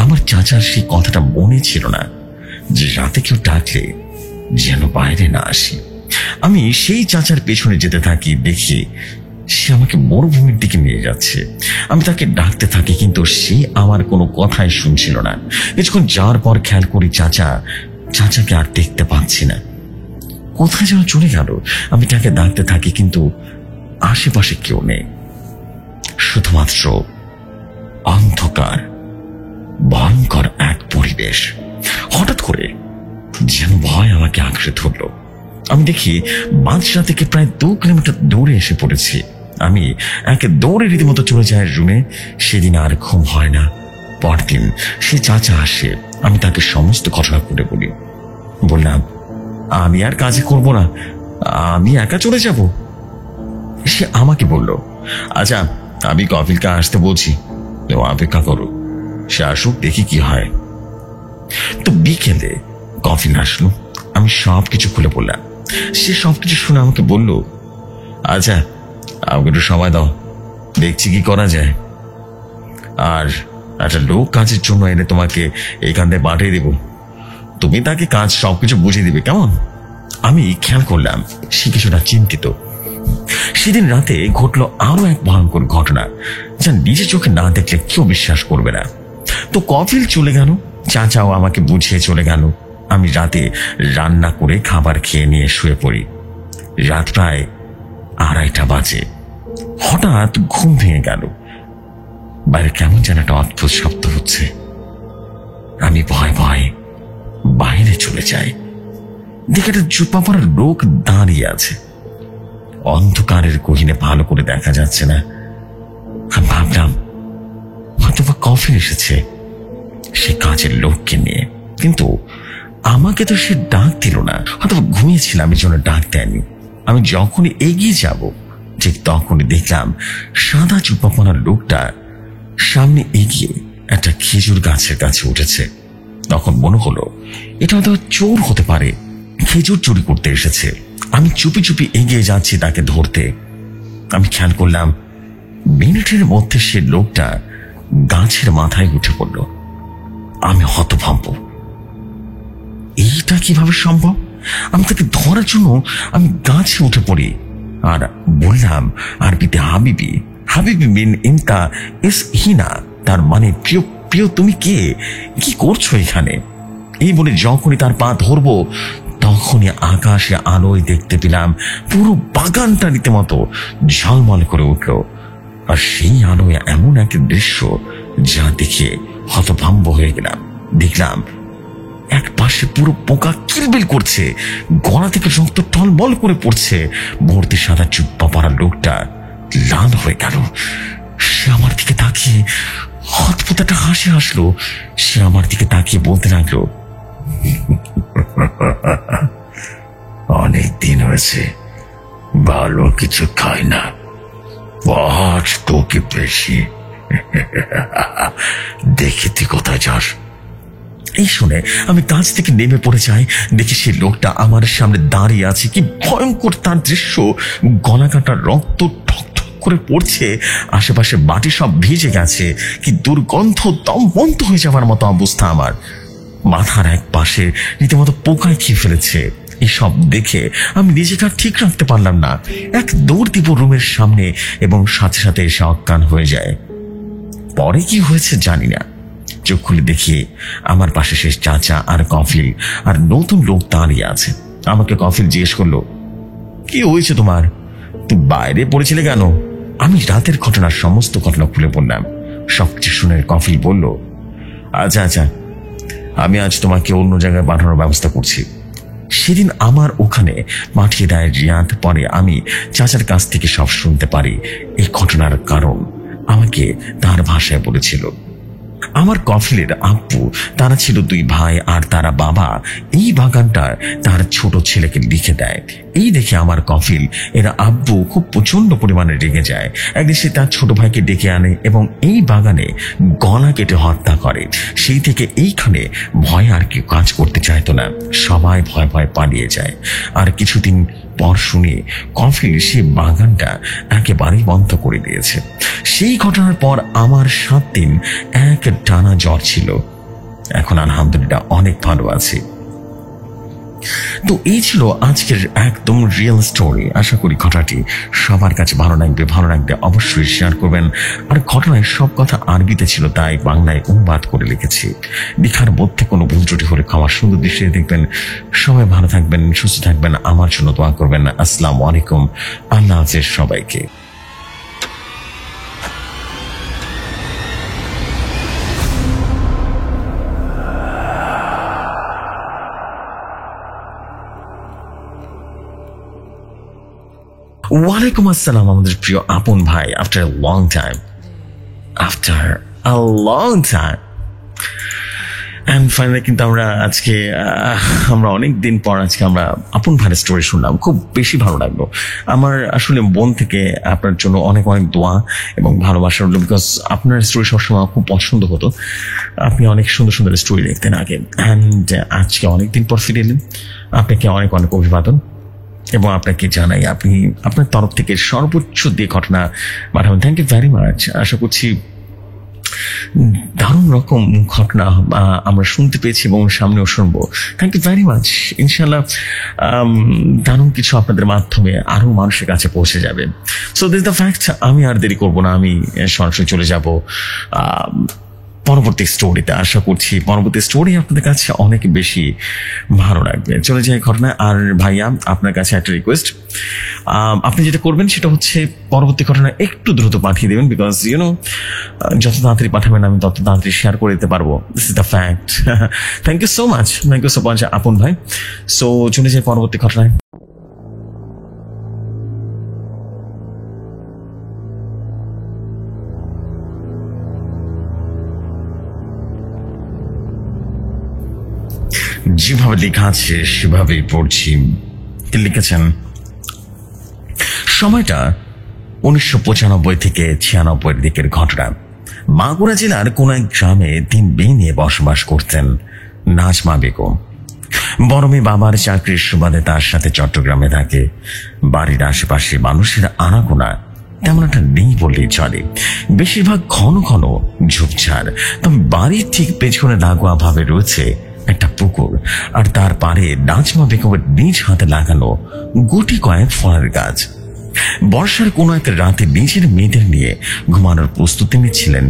আমার চাচার সেই কথাটা মনে ছিল না যে রাতে কেউ ডাকলে যেন বাইরে না আসি। আমি সেই চাচার পেছনে যেতে থাকি। দেখি সে আমাকে মরুভূমির দিকে নিয়ে যাচ্ছে। আমি তাকে ডাকতে থাকি, কিন্তু সে আমার কোনো কথাই শুনছিল না। কিছুক্ষণ যাওয়ার পর খেয়াল করি চাচাকে আর দেখতে পাচ্ছি না। কোথায় যেন চলে গেল। আমি তাকে ডাকতে থাকি, কিন্তু আশেপাশে কেউ নেই। শুধুমাত্র অন্ধকার, ভয়ঙ্কর এক পরিবেশ। হঠাৎ করে যেন ভয় আমাকে আঁকড়ে ধরল। আমি দেখি বাদশা থেকে প্রায় 2 কিলোমিটার দূরে এসে পড়েছি। আমি একে দৌড়ে রীতিমতো চলে যাই রুমে। সেদিন আর ঘুম হয় না। পরদিন সে চাচা আসে। আমি তাকে সমস্ত ঘটনা করে বলি। বললাম, আমি আর কাজে করব না, আমি একা চলে যাব। সে আমাকে বলল, আচ্ছা আমি কফিলকে আসতে বলছি, তো অপেক্ষা করো, সে আসুক, দেখি কি হয়। তো বিকেলে কফিল আসলো। আমি সবকিছু খুলে বললাম। সে সবকিছু শুনে আমাকে বলল, আচ্ছা আমাকে একটু সময় দাও, দেখছি কি করা যায়। আর একটা লোক কাজের জন্য এনে তোমাকে এইখান থেকে পাঠিয়ে দেব, তুমি তাকে কাজ সবকিছু বুঝিয়ে দিবে, কেমন? আমি খেয়াল করলাম সে কিছুটা চিন্তিত। সেদিন রাতে ঘটলো আরো এক ভয়ঙ্কর ঘটনা, যা নিজের চোখে না দেখলে কেউ বিশ্বাস করবে না। তো কফিল চলে গেল, চাচাও আমাকে বুঝিয়ে চলে গেল। আমি রাতে রান্না করে খাবার খেয়ে নিয়ে শুয়ে পড়ি। রাত প্রায় 2:30 বাজে। হঠাৎ ঘুম ভেঙে গেল। বাইরে কেমন যেন একটা অদ্ভুত শব্দ হচ্ছে। আমি ভয়ে ভয়ে বাইরে চলে যাই। দেখে একটা জুপা পরা লোক দাঁড়িয়ে আছে। অন্ধকারের গহীনে ভালো করে দেখা যাচ্ছে না। আমি ভাবলাম হয়তো বা কফিল এসেছে সে কাজের লোককে নিয়ে, কিন্তু আমাকে তো সে ডাক দিল না। হয়তো ঘুমিয়েছিলাম, এই জন্য ডাক দেয়নি। আমি যখনই এগিয়ে যাব ঠিক তখনই দেখলাম সাদা চুপা পরা লোকটা সামনে এগিয়ে একটা খেজুর গাছের কাছে উঠেছে। তখন মনে হলো এটা হয়তো চোর হতে পারে, খেজুর চুরি করতে এসেছে। আমি চুপি চুপি এগিয়ে যাচ্ছি তাকে ধরতে। আমি খেয়াল করলাম মিনিটের মধ্যে সে লোকটা গাছের মাথায় উঠে পড়ল। আমি হতভম্ব, এইটা কিভাবে সম্ভব? আমি তাকে ধরার জন্য আমি গাছে উঠে পড়ি আর বললাম আরবিতে, হাবিবি। হাবিবি মিন ইনতা ইস হিনা, তার মানে প্রিয় প্রিয় তুমি কে, কি করছো এখানে? এই বলে যখনই তার পা ধরবো তখনই আকাশে আলোয় দেখতে পেলাম পুরো বাগানটা রীতিমতো ঝলমল করে উঠল। আর সেই আলোয় এমন এক দৃশ্য যা দেখে হতভম্ব হয়ে গেলাম। দেখলাম এক পাশে পুরো পোকা কিলবিল করছে, গলা থেকে রক্ত টলমল করে পড়ছে। ভর্তি সাদা চুপ্পা পড়া লোকটা লাল হয়ে গেল। সে আমার দিকে তাকিয়ে অদ্ভুত একটা হাসি হাসলো। সে আমার দিকে তাকিয়ে বলতে লাগলো, অনেক দিন হয়েছে ভালো কিছু খাই না, আজ তোকে বেশি দেখি তুই কোথায় যাস। এই শুনে আমি গাছ থেকে নেমে পড়ে যাই। দেখি সেই লোকটা আমার সামনে দাঁড়িয়ে আছে। কি ভয়ঙ্কর তার দৃশ্য! গলা কাটা রক্ত ঠক ঠক করে পড়ছে, আশেপাশে মাটি সব ভিজে গেছে। কি দুর্গন্ধ, দম বন্ধ হয়ে যাওয়ার মতো অবস্থা আমার। মাথার এক পাশে রীতিমতো পোকায় খেয়ে ফেলেছে। এসব দেখে আমি নিজেকে আর ঠিক রাখতে পারলাম না। এক দৌড় দিব রুমের সামনে এবং সাথে সাথে এসে অজ্ঞান হয়ে যায়। পরে কি হয়েছে জানি না। চোখ খুলে দেখি আমার পাশে শেষ চাচা আর কফিল আর নতুন লোক দাঁড়িয়ে আছে। আমাকে কফিল জিজ্ঞেস করলো, কি হয়েছে তোমার? তুই বাইরে পড়েছিলে কেন? আমি রাতের ঘটনার সমস্ত ঘটনা খুলে বললাম। সবকিছু শুনে কফিল বলল, আচ্ছা আচ্ছা, আমি আজ তোমাকে অন্য জায়গায় পাঠানোর ব্যবস্থা করছি। সেদিন আমার ওখানে পাঠিয়ে দেয় রিয়াদ। পরে আমি চাচার কাছ থেকে সব শুনতে পারি। এই ঘটনার কারণ আমাকে তার ভাষায় বলেছিল। আমার কফিলের আব্বু, তারা ছিল 2 ভাই আর তারা বাবা এই বাগানটা তার ছোট ছেলেকে লিখে দেয়। এই দেখে আমার কফিল এরা আব্বু খুব প্রচন্ড পরিমাণে রেগে যায়। একদিন সে তার ছোট ভাইকে ডেকে আনে এবং এই বাগানে গলা কেটে হত্যা করে। সেই থেকে এইখানে ভয় আর কেউ কাজ করতে চাইতো না, সবাই ভয় ভয় পালিয়ে যায়। আর কিছুদিন পর শুনে কফিল সে বাগানটা একেবারেই বন্ধ করে দিয়েছে। সেই ঘটনার পর আমার 7 দিন এক টানা জ্বর ছিল। এখন আলহামদুলিল্লাহ অনেক ভালো আছি। তো এই ছিল আজকের একদম রিয়েল স্টোরি। আশা করি ঘটনাটি সবার কাছে ভালো লাগবে অবশ্যই শেয়ার করবেন। আর ঘটনায় সব কথা আরবিতে ছিল, তাই বাংলায় অনুবাদ করে লিখেছি। লেখার মধ্যে কোনো ভুল ত্রুটি হলে ক্ষমার সুন্দর দৃষ্টিতে দেখবেন। সবাই ভালো থাকবেন, সুস্থ থাকবেন, আমার জন্য দোয়া করবেন। আসসালামু আলাইকুম, আল্লাহ হাফেজ সবাইকে। ওয়ালাইকুম আসসালাম আমাদের প্রিয় আপন ভাই। After a long time and finally কিন্তু আমরা অনেক দিন পর আজকে আমরা আপন ভাইয়ের স্টোরি শুনলাম। খুব বেশি ভালো লাগলো। আমার আসলে মন থেকে আপনার জন্য অনেক অনেক দোয়া এবং ভালোবাসা রইল, বিকজ আপনার স্টোরি সবসময় খুব পছন্দ হতো। আপনি অনেক সুন্দর সুন্দর স্টোরি লিখতেন আগে, অ্যান্ড আজকে অনেকদিন পর ফিরে এলেন। আপনাকে অনেক অনেক অভিবাদন এবং আপনাকে জানাই আপনি আপনার তরফ থেকে সর্বোচ্চ দিয়ে ঘটনা পাঠাবেন। Thank you very much. আশা করছি দারুণ রকম ঘটনা আমরা শুনতে পেয়েছি এবং সামনেও শুনবো। Thank you very much. ইনশাল্লাহ দারুণ কিছু আপনাদের মাধ্যমে আরো মানুষের কাছে পৌঁছে যাবে। So this the fact. আমি আর দেরি করবো না, আমি সরাসরি চলে যাব পরবর্তী স্টোরিতে। আশা করছি পরবর্তী স্টোরি আপনাদের কাছে অনেক বেশি ভালো লাগবে। চলে যাই ঘটনায়। আর ভাইয়া, আপনার কাছে একটা রিকোয়েস্ট, আপনি যেটা করবেন সেটা হচ্ছে পরবর্তী ঘটনা একটু দ্রুত পাঠিয়ে দেবেন, বিকজ যত তাড়াতাড়ি পাঠাবেন আমি তত তাড়াতাড়ি শেয়ার করে দিতে পারবো। This is the fact. Thank you so much Apon ভাই। সো চলে যাই পরবর্তী ঘটনায়। যেভাবে লেখা আছে সেভাবেই পড়ছি। লিখেছেন, সময়টা 1995 থেকে 96 দিকের ঘটনা। মাগুরা জেলার কোন এক গ্রামে 3 মেয়ে নিয়ে বসবাস করতেন নাজমা বেগম। বড় মেয়ে বাবার চাকরির সুবাদে তার সাথে চট্টগ্রামে থাকে। বাড়ির আশেপাশে মানুষের আনাগোনা তেমন একটা নেই বললেই চলে। বেশিরভাগ ঘন ঘন ঝোপঝাড়। তবে বাড়ির ঠিক পেছনে লাগোয়া ভাবে রয়েছে একটা পুকুর, আর তার পারে নাজমা বেগমের নিজ হাতে লাগানো গুটি কয়েক ফলের গাছ। বর্ষার কোন এক রাতে নিজের মেয়েদের নিয়ে ঘুমানোর প্রস্তুতি নিচ্ছিলেন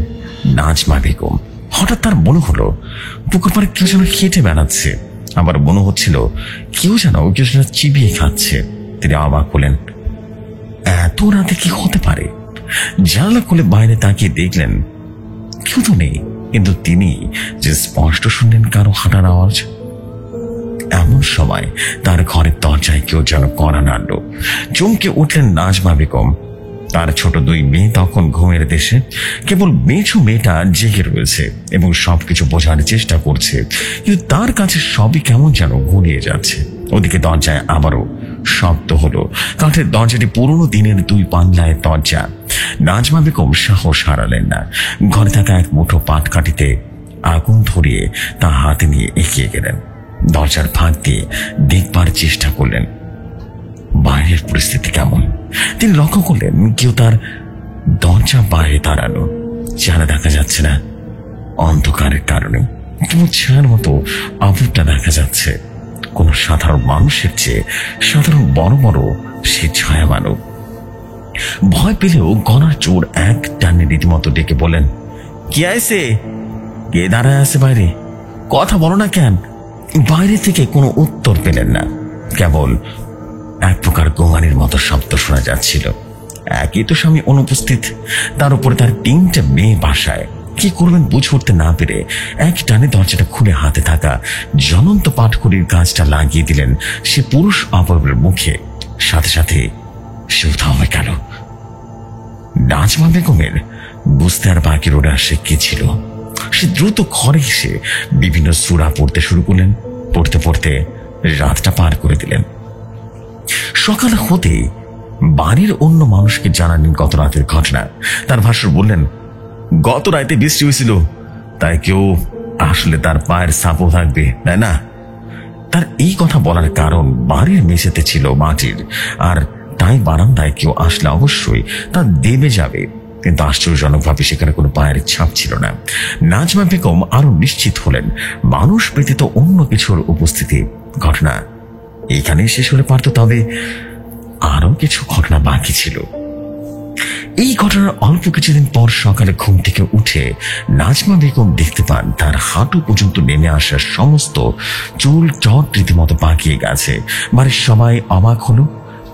নাজমা বেগম। হঠাৎ তার মনে হলো পুকুর পাড়ে কেউ যেন হেঁটে বেড়াচ্ছে, আবার মনে হচ্ছিল কেউ যেন চিবিয়ে খাচ্ছে। তিনি অবাক হলেন, এত রাতে কি হতে পারে? জানালা খুলে বাইরে তাকিয়ে দেখলেন কেউ তো নেই, কিন্তু তিনি যে স্পষ্ট শুনলেন কারো হাঁটার আওয়াজ। এমন সময় তার ঘরের দরজায় কেউ যেন কড়া নাড়ল। চমকে উঠলেন নাজমা বেগম। তার ছোট 2 মেয়ে তখন ঘুমের দেশে। কেবল মেঝো মেয়েটা জেগে রয়েছে এবং সবকিছু বোঝার চেষ্টা করছে, কিন্তু তার কাছে সবই কেমন যেন গুলিয়ে যাচ্ছে। ওদিকে দরজায় আবারও শব্দ হলো। কাঠের দরজাটি পুরোনো দিনের 2 পাল্লায় দরজা। নাজমা বেগম সাহস হারালেন না। ঘরে থাকা এক মুঠো পাটকাঠিতে আগুন ধরিয়ে তা হাতে নিয়ে এগিয়ে গেলেন। দরজার ফাঁক দিয়ে দেখবার চেষ্টা করলেন বাইরের পরিস্থিতি কেমন। তিনি লক্ষ্য করলেন কেউ তার দরজা বাইরে দাঁড়ানো। চেহারা দেখা যাচ্ছে না, অন্ধকারের কারণে কেমন ছায়ার মতো আবরটা দেখা যাচ্ছে। কোন সাধারণ মানুষের চেয়ে সাধারণ বড় বড় সে ছায়া মানব। ভয় পেলেও গলার জোর এক টানে রীতিমতো ডেকে বলেন, কি আইছে? কে দাঁড়ায় আছে বাইরে? কথা বলো না কেন? বাইরে থেকে কোনো উত্তর পেলেন না, কেবল এক প্রকার গোঙানির মতো শব্দ শোনা যাচ্ছিল। একই তো স্বামী অনুপস্থিত, তার উপরে তার 3টে মেয়ে বাসায়। কি করবেন বুঝে উঠতে না পেরে এক টানে দরজাটা খুলে হাতে থাকা জ্বলন্ত পাটখড়ির গাছটা লাগিয়ে দিলেন সে পুরুষ অপরের মুখে। সাথে সাথে সে উধাও হয়ে গেল। নাজমা বেগমের বুঝতে আর বাকি রোডে আসে কে ছিল। সে দ্রুত ঘরে এসে বিভিন্ন সূরা পড়তে শুরু করলেন। পড়তে পড়তে রাতটা পার করে দিলেন। সকাল হতে বাড়ির অন্য মানুষকে জানালেন গত রাতের ঘটনা। তার ভাষ্য বললেন, গত রাতে বৃষ্টি হয়েছিল, তাই কেউ আসলে তার পায়ের ছাপও থাকবে, তাই না? তার এই কথা বলার কারণ বাড়ির মেঝেতে ছিল মাটির, আর তাই বারান্দায় কেউ আসলে অবশ্যই তা দেবে যাবে। কিন্তু আশ্চর্যজনকভাবে সেখানে কোনো পায়ের ছাপ ছিল না। নাজমা বেগম আরো নিশ্চিত হলেন মানুষ ব্যতীত অন্য কিছুর উপস্থিতি। ঘটনা এইখানেই শেষ হলে পারত, তবে আরো কিছু ঘটনা বাকি ছিল। এই ঘটনার অল্প কিছুদিন পর সকালে ঘুম থেকে উঠে নাজমা বেগম দেখতে পান তার হাঁটু পর্যন্ত নেমে আসা সমস্ত চুল চট রীতিমতো পাকিয়ে গেছে। বাড়ির সবাই অবাক হলো।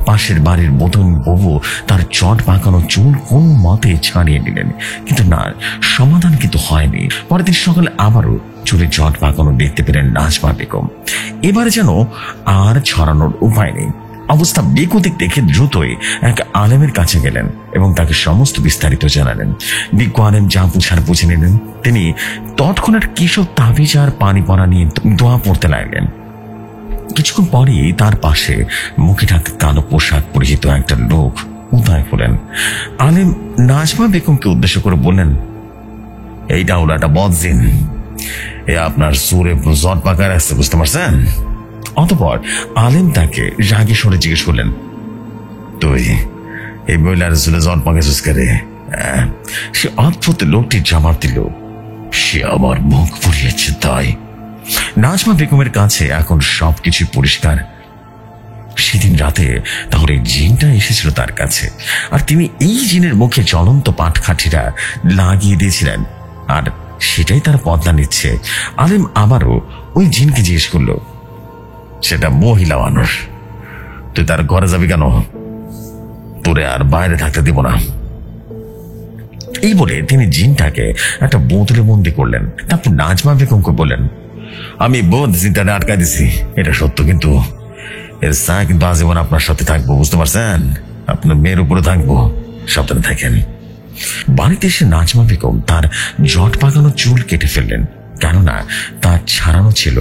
পাশের বাড়ির মতন বউ তার চট পাকানো চুল কোন মতে ছাড়িয়ে নিলেন, কিন্তু না, সমাধান কিন্তু হয়নি। পরের দিন সকালে আবারও চুলে চট পাকানো দেখতে পেলেন নাজমা বেগম। এবারে যেন আর ছড়ানোর উপায় নেই। অবস্থা বেকুদিক দেখে দ্রুতই এক আলেমের কাছে গেলেন এবং তাকে সমস্ত বিস্তারিত জানালেন। বিজ্ঞ আলেম যা বুঝার বুঝে নিলেন। তিনি তৎক্ষণাৎ কিশোর তাবিজ আর পানি পড়া নিয়ে দোয়া পড়তে লাগলেন। কিছুক্ষণ পরেই তার পাশে মুখে ঢাকা কালো পোশাক পরিহিত একটা লোক উদয় হলেন। আলেম নাজমা বেগমকে উদ্দেশ্য করে বললেন, এইটা হলো একটা বদজিন, এ আপনার সুরে জট পাকা রাখছে, বুঝতে পারছেন? অতঃপর আলেম তাকে রাগে সরে জিজ্ঞেস করলেন, তুই এই মহিলার চুলে জট পাকাছিস করে? সে অদ্ভুত লোকটির জবাব দিল, সে আমার মুখ পুড়িয়েছে তাই। নাজমা বেগমের কাছে এখন সবকিছু পরিষ্কার। সেদিন রাতে তাহলে জিনটা এসেছিল তার কাছে, আর তিনি এই জিনের মুখে জ্বলন্ত পাটকাঠিরা লাগিয়ে দিয়েছিলেন, আর সেটাই তার বদলা নিচ্ছে। আলেম আবারও ওই জিনকে জিজ্ঞেস করলো, সেটা মহিলা মানুষ, তুই তার ঘরে যাবি কেন? তোরে আর বাইরে থাকতে দিব না। এই বলে তিনি জিনটাকে একটা বোতলে বন্দি করলেন। তারপর নাজমা বেগমকে বললেন, আমি বোধ জিনটাকে আটকাই দিছি, এটা সত্য, কিন্তু এর ছায়া কিন্তু আজীবন আপনার সাথে থাকবো, বুঝতে পারছেন? আপনার মেয়ের উপরে থাকবো, সাবধানে থাকেন। বাড়িতে এসে নাজমা বেগম তার জট পাকানো চুল কেটে ফেললেন, কেননা তার ছাড়ানো ছিল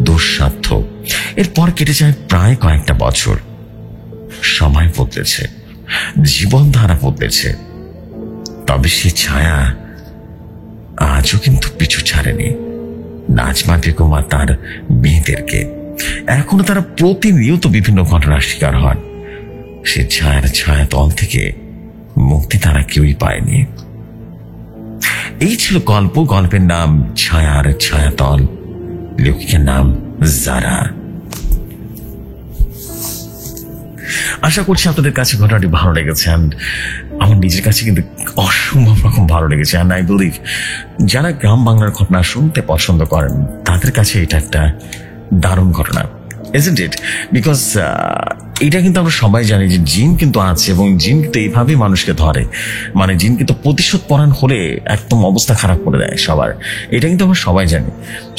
দুঃসাধ্য। এরপর কেটে যায় প্রায় কয়েকটা বছর। সময় বদলেছে, জীবনধারা বদলেছে, তবে সে ছায়া আজও কিন্তু পিছু ছাড়েনি নাজমা বেগম আর তার মেয়েদেরকে। এখনো তারা প্রতিনিয়ত বিভিন্ন ঘটনার শিকার হন। সে ছায়াতল থেকে মুক্তি তারা কেউই পায়নি। এই ছিল গল্প। গল্পের নাম ছায়ার ছায়াতল, লেখিকার নাম জারা। আশা করছি আপনাদের কাছে ঘটনাটি ভালো লেগেছে। আমার নিজের কাছে কিন্তু অসম্ভব রকম ভালো লেগেছে। অ্যান্ড আই বিলিভ যারা গ্রাম বাংলার ঘটনা শুনতে পছন্দ করেন তাদের কাছে এটা একটা দারুণ ঘটনা, isn't it? বিকজ এটা কিন্তু আমরা সবাই জানি যে জিন কিন্তু আছে, এবং জিন কিন্তু এইভাবেই মানুষকে ধরে। মানে জিন কিন্তু প্রতিশোধ পরায়ণ হলে একদম অবস্থা খারাপ করে দেয় সবার, এটা কিন্তু আমরা সবাই জানি।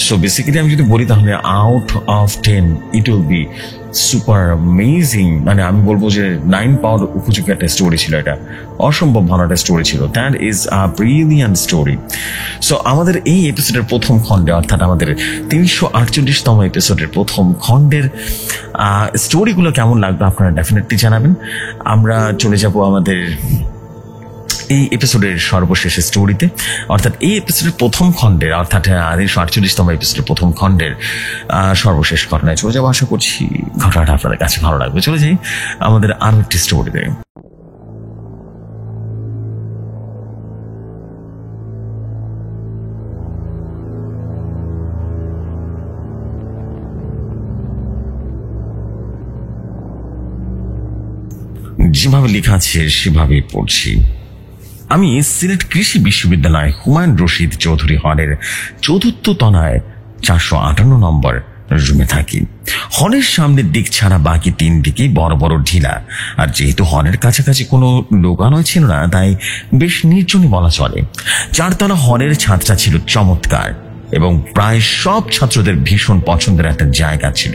সো বেসিক্যালি আমি যদি বলি তাহলে out of 10 it will be super amazing. মানে আমি বলবো যে 9 পাওয়ার উপযোগী একটা স্টোরি ছিল। এটা অসম্ভব ভালো একটা স্টোরি ছিল। That is a brilliant story. So আমাদের এই এপিসোডের প্রথম খণ্ডে, অর্থাৎ আমাদের 348তম এপিসোডের প্রথম খণ্ডের স্টোরিগুলো কেমন লাগবে আপনারা ডেফিনেটলি জানাবেন। আমরা চলে যাব আমাদের এই এপিসোডের সর্বশেষ স্টোরিতে, অর্থাৎ এই এপিসোডের প্রথম খণ্ডের, অর্থাৎ 348তম এপিসোডের প্রথম খণ্ডের সর্বশেষ ঘটনায় চলে যাবো। আশা করছি ঘটনাটা আপনাদের কাছে ভালো লাগবে। চলে যাই আমাদের আরো একটি স্টোরিতে। যেভাবে লেখা আছে সেভাবে পড়ছি। আমি সিলেট কৃষি বিশ্ববিদ্যালয় হুমায়ুন রশিদ চৌধুরী হলের ৪র্থ তলায় ৪৫৮ নম্বর রুমে থাকি। হলের সামনের দিক ছাড়া বাকি ৩ দিকেই বড় বড় ঢিলা, আর যেহেতু হলের কাছাকাছি কোনো লোকালয় ছিল না, তাই বেশ নির্জনই বলা চলে। ৪ তলা হলের ছাদটা ছিল চমৎকার এবং প্রায় সব ছাত্রদের ভীষণ পছন্দের একটা জায়গা ছিল।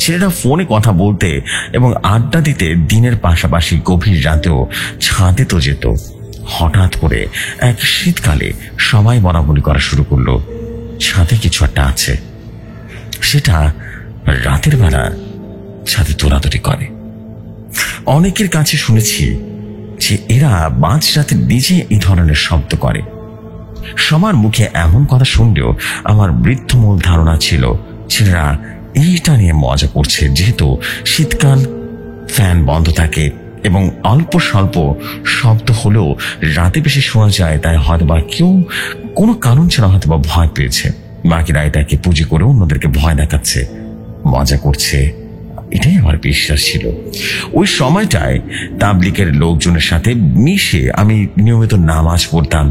ছেলেরা ফোনে কথা বলতে এবং আড্ডা দিতে দিনের পাশাপাশি গভীর রাতেও ছাদে তো যেত। হঠাৎ করে এক শীতকালে সবাই বলাবলি করা শুরু করলো, ছাদে কিছু একটা আছে। সেটা রাতের বেলা ছাদে দৌড়াদৌড়ি করে। অনেকের কাছে শুনেছি যে এরা মাঝ রাতে নিজে এই ধরনের শব্দ করে। সবার মুখে এমন কথা শুনলেও আমার বৃদ্ধমূল ধারণা ছিল ছেলেরা এইটা নিয়ে মজা করছে, যেহেতু শীতকাল, ফ্যান বন্ধ থাকে এবং অল্প স্বল্প শব্দ হলেও রাতে বেশি শোনা যায়, তাই হয়তোবা কেউ কোনো কারণ ছাড়া হয়তোবা ভয় পেয়েছে। বাকিরা এটাকে পুঁজি করে অন্যদেরকে ভয় দেখাচ্ছে, মজা করছে, এটাই আমার বিশ্বাস ছিল। ওই সময়টায় তাবলিগের লোকজনের সাথে মিশে আমি নিয়মিত নামাজ পড়তাম,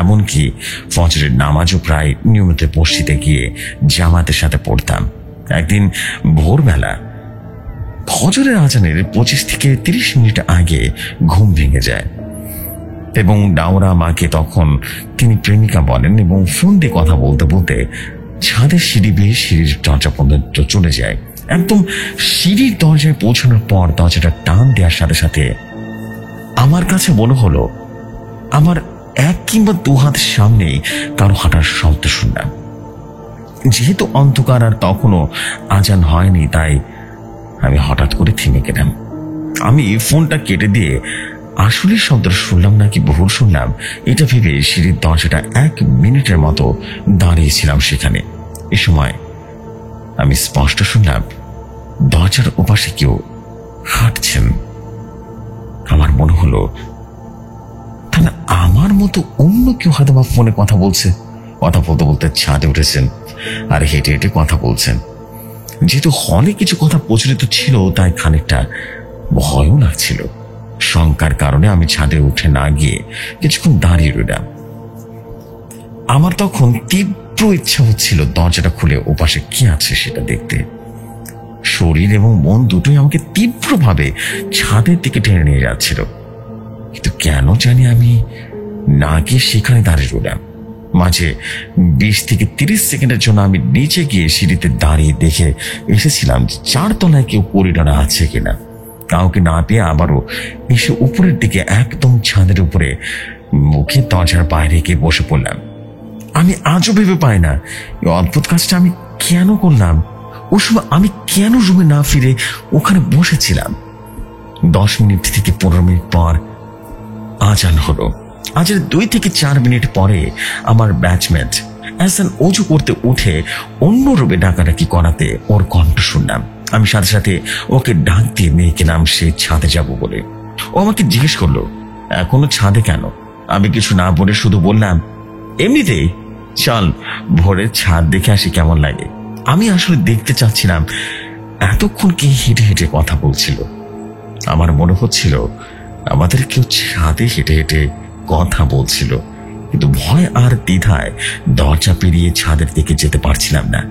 এমনকি ফজরের নামাজও প্রায় নিয়মিত মসজিদে গিয়ে জামাতের সাথে পড়তাম। একদিন ভোরবেলা ফজরের আজানের 25 থেকে 30 মিনিট আগে ঘুম ভেঙে যায় এবং ডাওরা মাকে তখন তিনি প্রেমিকা বলেন এবং ফোন দিয়ে কথা বলতে বলতে ছাদের সিঁড়ি বেয়ে সিঁড়ির দরজা পর্যন্ত চলে যায়। একদম সিঁড়ির দরজায় পৌঁছানোর পর দরজাটা টান দেওয়ার সাথে সাথে আমার কাছে মনে হলো আমার 1 কিংবা 2 হাত সামনে কারো হাঁটার শব্দ শুনলাম। যেহেতু অন্ধকার আর তখনও আজান হয়নি, তাই আমি হঠাৎ করে থেমে গেলাম। আমি ফোনটা কেটে দিয়ে আসলে শব্দ শুনলাম নাকি ভুল শুনলাম এটা ভেবে সিঁড়ির দরজাটা 1 মিনিটের মতো দাঁড়িয়েছিলাম সেখানে। এ সময় আমি স্পষ্ট শুনলাম দরজার ওপাশে কেউ হাঁটছেন। আমার মনে হলো তাহলে আমার মতো অন্য কেউ হয়তো বা ফোনে কথা বলছে। কথা বলতে বলতে ছাদে উঠেছেন আর হেঁটে হেঁটে কথা বলছেন। যেহেতু হলে কিছু কথা প্রচলিত ছিল, তাই খানিকটা ভয়ও লাগছিল। শঙ্কার কারণে আমি ছাদে উঠে না গিয়ে কিছুক্ষণ দাঁড়িয়ে রইলাম। আমার তখন তীব্র ইচ্ছা হচ্ছিল দরজাটা খুলে ওপাশে কি আছে সেটা দেখতে। শরীর এবং মন দুটোই আমাকে তীব্রভাবে ছাদের দিকে টেনে নিয়ে যাচ্ছিল, কিন্তু কেন জানি আমি না গিয়ে সেখানে দাঁড়িয়ে রইলাম। মাঝে 20 থেকে 30 সেকেন্ডের জন্য আমি নিচে গিয়ে সিঁড়িতে দাঁড়িয়ে দেখে এসেছিলাম 4 তলায় কেউ করিডোরে আছে কিনা। কাউকে না পেয়ে আবারও এসে উপরের দিকে একদম ছাদের উপরে মুখে দরজার বাইরে গিয়ে বসে পড়লাম। আমি আজও ভেবে পাই না এই অদ্ভুত কাজটা আমি কেন করলাম। ওই সময় আমি কেন রুমে না ফিরে ওখানে বসেছিলাম। 10 মিনিট থেকে 15 মিনিট পর আজান হলো। আজের 2 থেকে 4 মিনিট পরে আমার ব্যাচমেট এহসান অজু করতে উঠে অন্য রুমে ডাকাডাকি করাতে ওর কণ্ঠ শুনলাম। আমি সাথে সাথে ওকে ডাক দিয়ে নিয়ে গেলাম সে ছাদে যাব বলে। ও আমাকে জিজ্ঞেস করলো এখনো ছাদে কেন। আমি কিছু না বলে শুধু বললাম এমনিতেই, চল ভোরের ছাদ দেখে আসি কেমন লাগে। আমি আসলে দেখতে চাচ্ছিলাম এতক্ষণ কে হেঁটে হেঁটে কথা বলছিল। আমার মনে হচ্ছিল আমাদের কেউ ছাদে হেঁটে হেঁটে কথা বলছিল, কিন্তু ভয় আর দ্বিধায় দরজা পেরিয়ে ছাদের দিকে যেতে পারছিলাম না।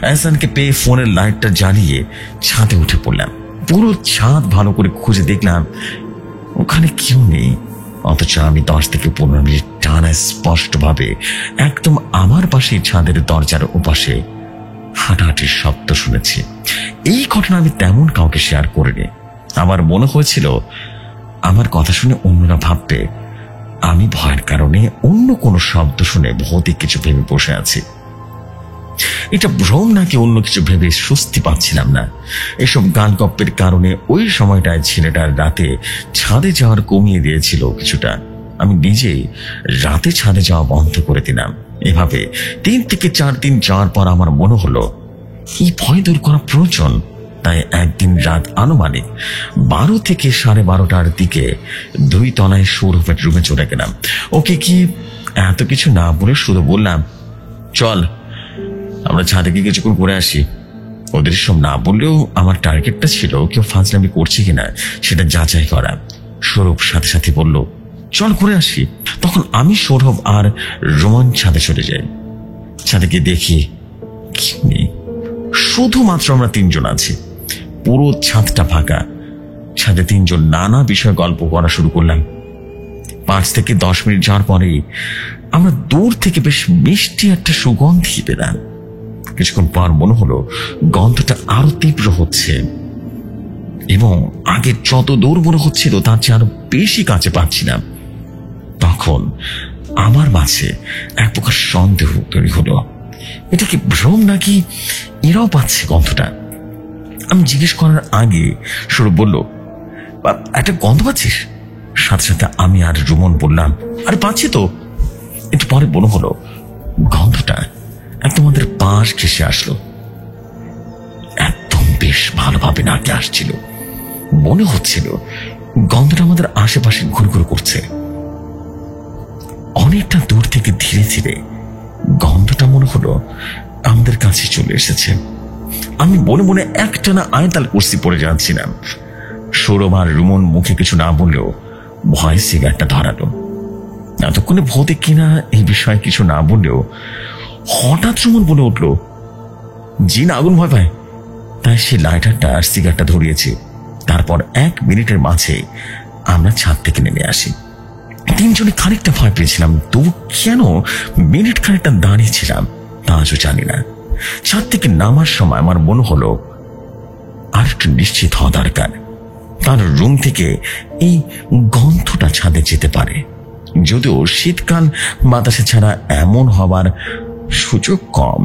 এহসানকে পেয়ে ফোনের লাইটটা জ্বালিয়ে ছাদে উঠে পড়লাম। পুরো ছাদ ভালো করে খুঁজে দেখলাম ওখানে কেউ নেই, অথচ আমি 10 থেকে 15 মিনিট টানা স্পষ্টভাবে একদম আমার পাশে ছাদের দরজার ওপাশে হাঁটাহাঁটির শব্দ শুনেছি। এই ঘটনা আমি তেমন কাউকে শেয়ার করিনি। আমার মনে হয়েছিল আমার কথা শুনে অন্যরা ভাববে আমি ভয়ের কারণে অন্য কোনো শব্দ শুনে ভৌতিক কিছু ভেবে বসে আছি। এটা ভ্রম নাকি অন্য কিছু ভেবে স্বস্তি পাচ্ছিলাম না। এসব গান গপ্পের কারণে ওই সময়টায় ছেলেটার রাতে ছাদে যাওয়ার কমিয়ে দিয়েছিল কিছুটা। আমি নিজেই রাতে ছাদে যাওয়া বন্ধ করে দিলাম। এভাবে 3 থেকে 4 দিন যাওয়ার পর আমার মনে হলো এই ভয় দূর করা প্রয়োজন। তাই একদিন রাত আনুমানিক 12 থেকে 12:30টার দিকে 2 তলায় সৌরভের রুমে চলে গেলাম। ওকে কি এত কিছু না বলে শুধু বললাম চল আমরা ছাদে গিয়ে কিছুক্ষণ ঘুরে আসি। ওদের সব না বললেও আমার টার্গেটটা ছিল কেউ ফাজলামি করছে কিনা সেটা যাচাই করা। সৌরভ সাথে সাথে বলল, চল ঘুরে আসি। তখন আমি, সৌরভ আর রোমন ছাদে চলে যাই। ছাদে গিয়ে দেখি কেউ নেই, শুধুমাত্র আমরা তিনজন আছি। পুরো ছাদটা ফাঁকা। ছাদে তিনজন নানা বিষয়ে গল্প করা শুরু করলাম। 5 থেকে 10 মিনিট যাওয়ার পরে আমরা দূর থেকে বেশ মিষ্টি একটা সুগন্ধি পেলাম। কিছুক্ষণ পর মনে হলো গন্ধটা আরো তীব্র হচ্ছে এবং আগে যত দূর মনে হচ্ছিল তার চেয়ে আরো বেশি কাছে পাচ্ছিলাম। তখন আমার মাঝে এক প্রকার সন্দেহ তৈরি হলো, এটা কি ভ্রম নাকি এরাও পাচ্ছে গন্ধটা? আমি জিজ্ঞেস করার আগে সৌরভ বলল, একটা গন্ধ পাচ্ছিস? সাথে সাথে আমি আর রুমন বললাম, আরে পাচ্ছি তো। একটু পরে মনে হলো গন্ধটা একদম আমাদের পাশ ঘেসে আসলো, একদম বেশ ভালোভাবে নাকে আসছিল। মনে হচ্ছিল গন্ধটা আমাদের আশেপাশে ঘুরঘুর করছে। অনেকটা দূর থেকে ধীরে ধীরে গন্ধটা মনে হলো আমাদের কাছে চলে এসেছে। আমি মনে মনে একটানা আয়তাল কুর্সি পড়ে যাচ্ছিলাম। সৌরভ আর রুমন মুখে কিছু না বললেও ভয় সিগারেটটা ধরালো। এতক্ষণে ভৌতে কিনা এই বিষয়ে কিছু না বললেও হঠাৎ রুমন বলে উঠল, জিন আগুন ভয় পায়, তাই সে লাইটারটা আর সিগারেটটা ধরিয়েছে। তারপর 1 মিনিটের মাঝে আমরা ছাদ থেকে নেমে আসি। তিনজনে খানিকটা ভয় পেয়েছিলাম, তবু কেন মিনিট খানিকটা দাঁড়িয়েছিলাম তা আজও জানি না। ছাদ থেকে নামার সময় আমার মনে হলো আর একটু নিশ্চিত হওয়া দরকার, তার রুম থেকে এই গন্ধটা ছাদে যেতে পারে। যদিও শীতকাল বাতাসে ছাড়া এমন হবার সুযোগ কম,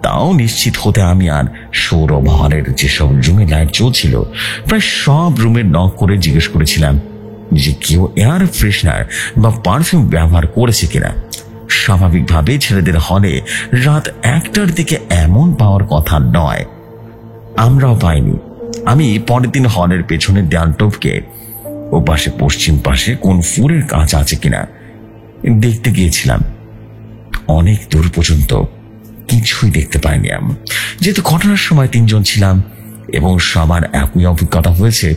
তাও নিশ্চিত হতে আমি আর সৌরভ হলের যেসব রুমে লাইট চলছিল প্রায় সব রুমে নক করে জিজ্ঞেস করেছিলাম যে কেউ এয়ার ফ্রেশনার বা পারফিউম ব্যবহার করেছে কিনা। স্বাভাবিকভাবে ছেলেদের হলে রাত 1টার দিকে এমন পাওয়ার কথা নয়, আমরাও পাইনি। আমি পরের দিন হলের পেছনের দেয়াল টপকে ও পাশে পশ্চিম পাশে কোন ফুলের কাজ আছে কিনা দেখতে গিয়েছিলাম। অনেক দূর পর্যন্ত কিছুই দেখতে পাইনি আমি। যেহেতু ঘটনার সময় 3 জন ছিলাম এবং সবার একই অভিজ্ঞতা হয়েছে,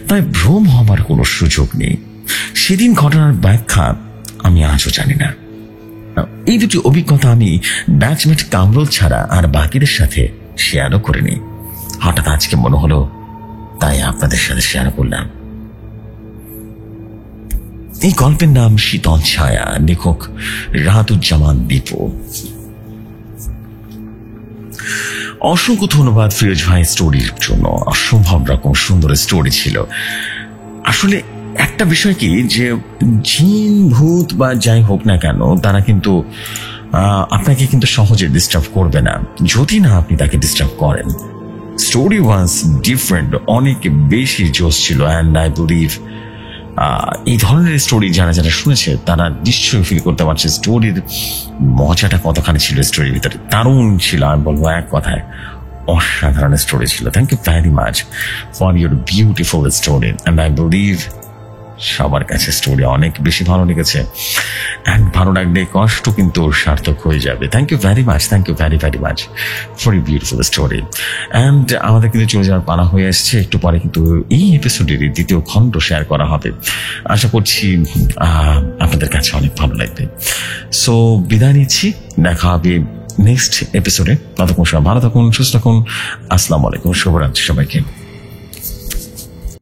তাই ভ্রম হবার কোনো সুযোগ নেই। সেদিন ঘটনার ব্যাখ্যা আমি আজও জানি না। এই দুটি অভিজ্ঞতা আমি ব্যাচমেট কামরুল ছাড়া আর বাকিদের সাথে শেয়ারও করিনি। হঠাৎ আজকে মনে হলো, তাই আপনাদের সাথে শেয়ার করলাম। এই গল্পের নাম শীতল ছায়া, লেখক রাহাতুজ্জামান দীপু। অসংখ্য ধন্যবাদ ফিরোজ ভাই স্টোরির জন্য। অসম্ভব রকম সুন্দর স্টোরি ছিল। আসলে একটা বিষয় কি, যে জিন ভূত বা যাই হোক না কেন তারা কিন্তু আপনাকে কিন্তু সহজে ডিস্টার্ব করবে না যদি না আপনি তাকে ডিস্টার্ব করেন। স্টোরি ওয়াজ ডিফারেন্ট, অনেক বেশি জোশ ছিল। অ্যান্ড আই বিলিভ এই ধরনের স্টোরি যারা যারা শুনেছে তারা নিশ্চয়ই ফিল করতে পারছে স্টোরির মজাটা কতখানি ছিল। স্টোরির ভিতরে দারুণ ছিল, আমি বলবো এক কথায় অসাধারণ স্টোরি ছিল। Thank you very much for your beautiful story. And I believe সবার কাছে স্টোরি অনেক বেশি ভালো লেগেছে। অ্যান্ড ভালো লাগলে কষ্ট কিন্তু সার্থক হয়ে যাবে। Thank you very much, thank you very very much for you beautiful story. And আমাদের কিন্তু চলে যাওয়ার পালা হয়ে আসছে। একটু পরে কিন্তু এই এপিসোডের 2য় খণ্ড শেয়ার করা হবে। আশা করছি আপনাদের কাছে অনেক ভালো লাগবে। সো বিদায় নিচ্ছি, দেখা হবে নেক্সট এপিসোডে। ততক্ষণ সবাই ভালো থাকুন, সুস্থ থাকুন। আসসালামু আলাইকুম, শুভরাত্রি সবাইকে।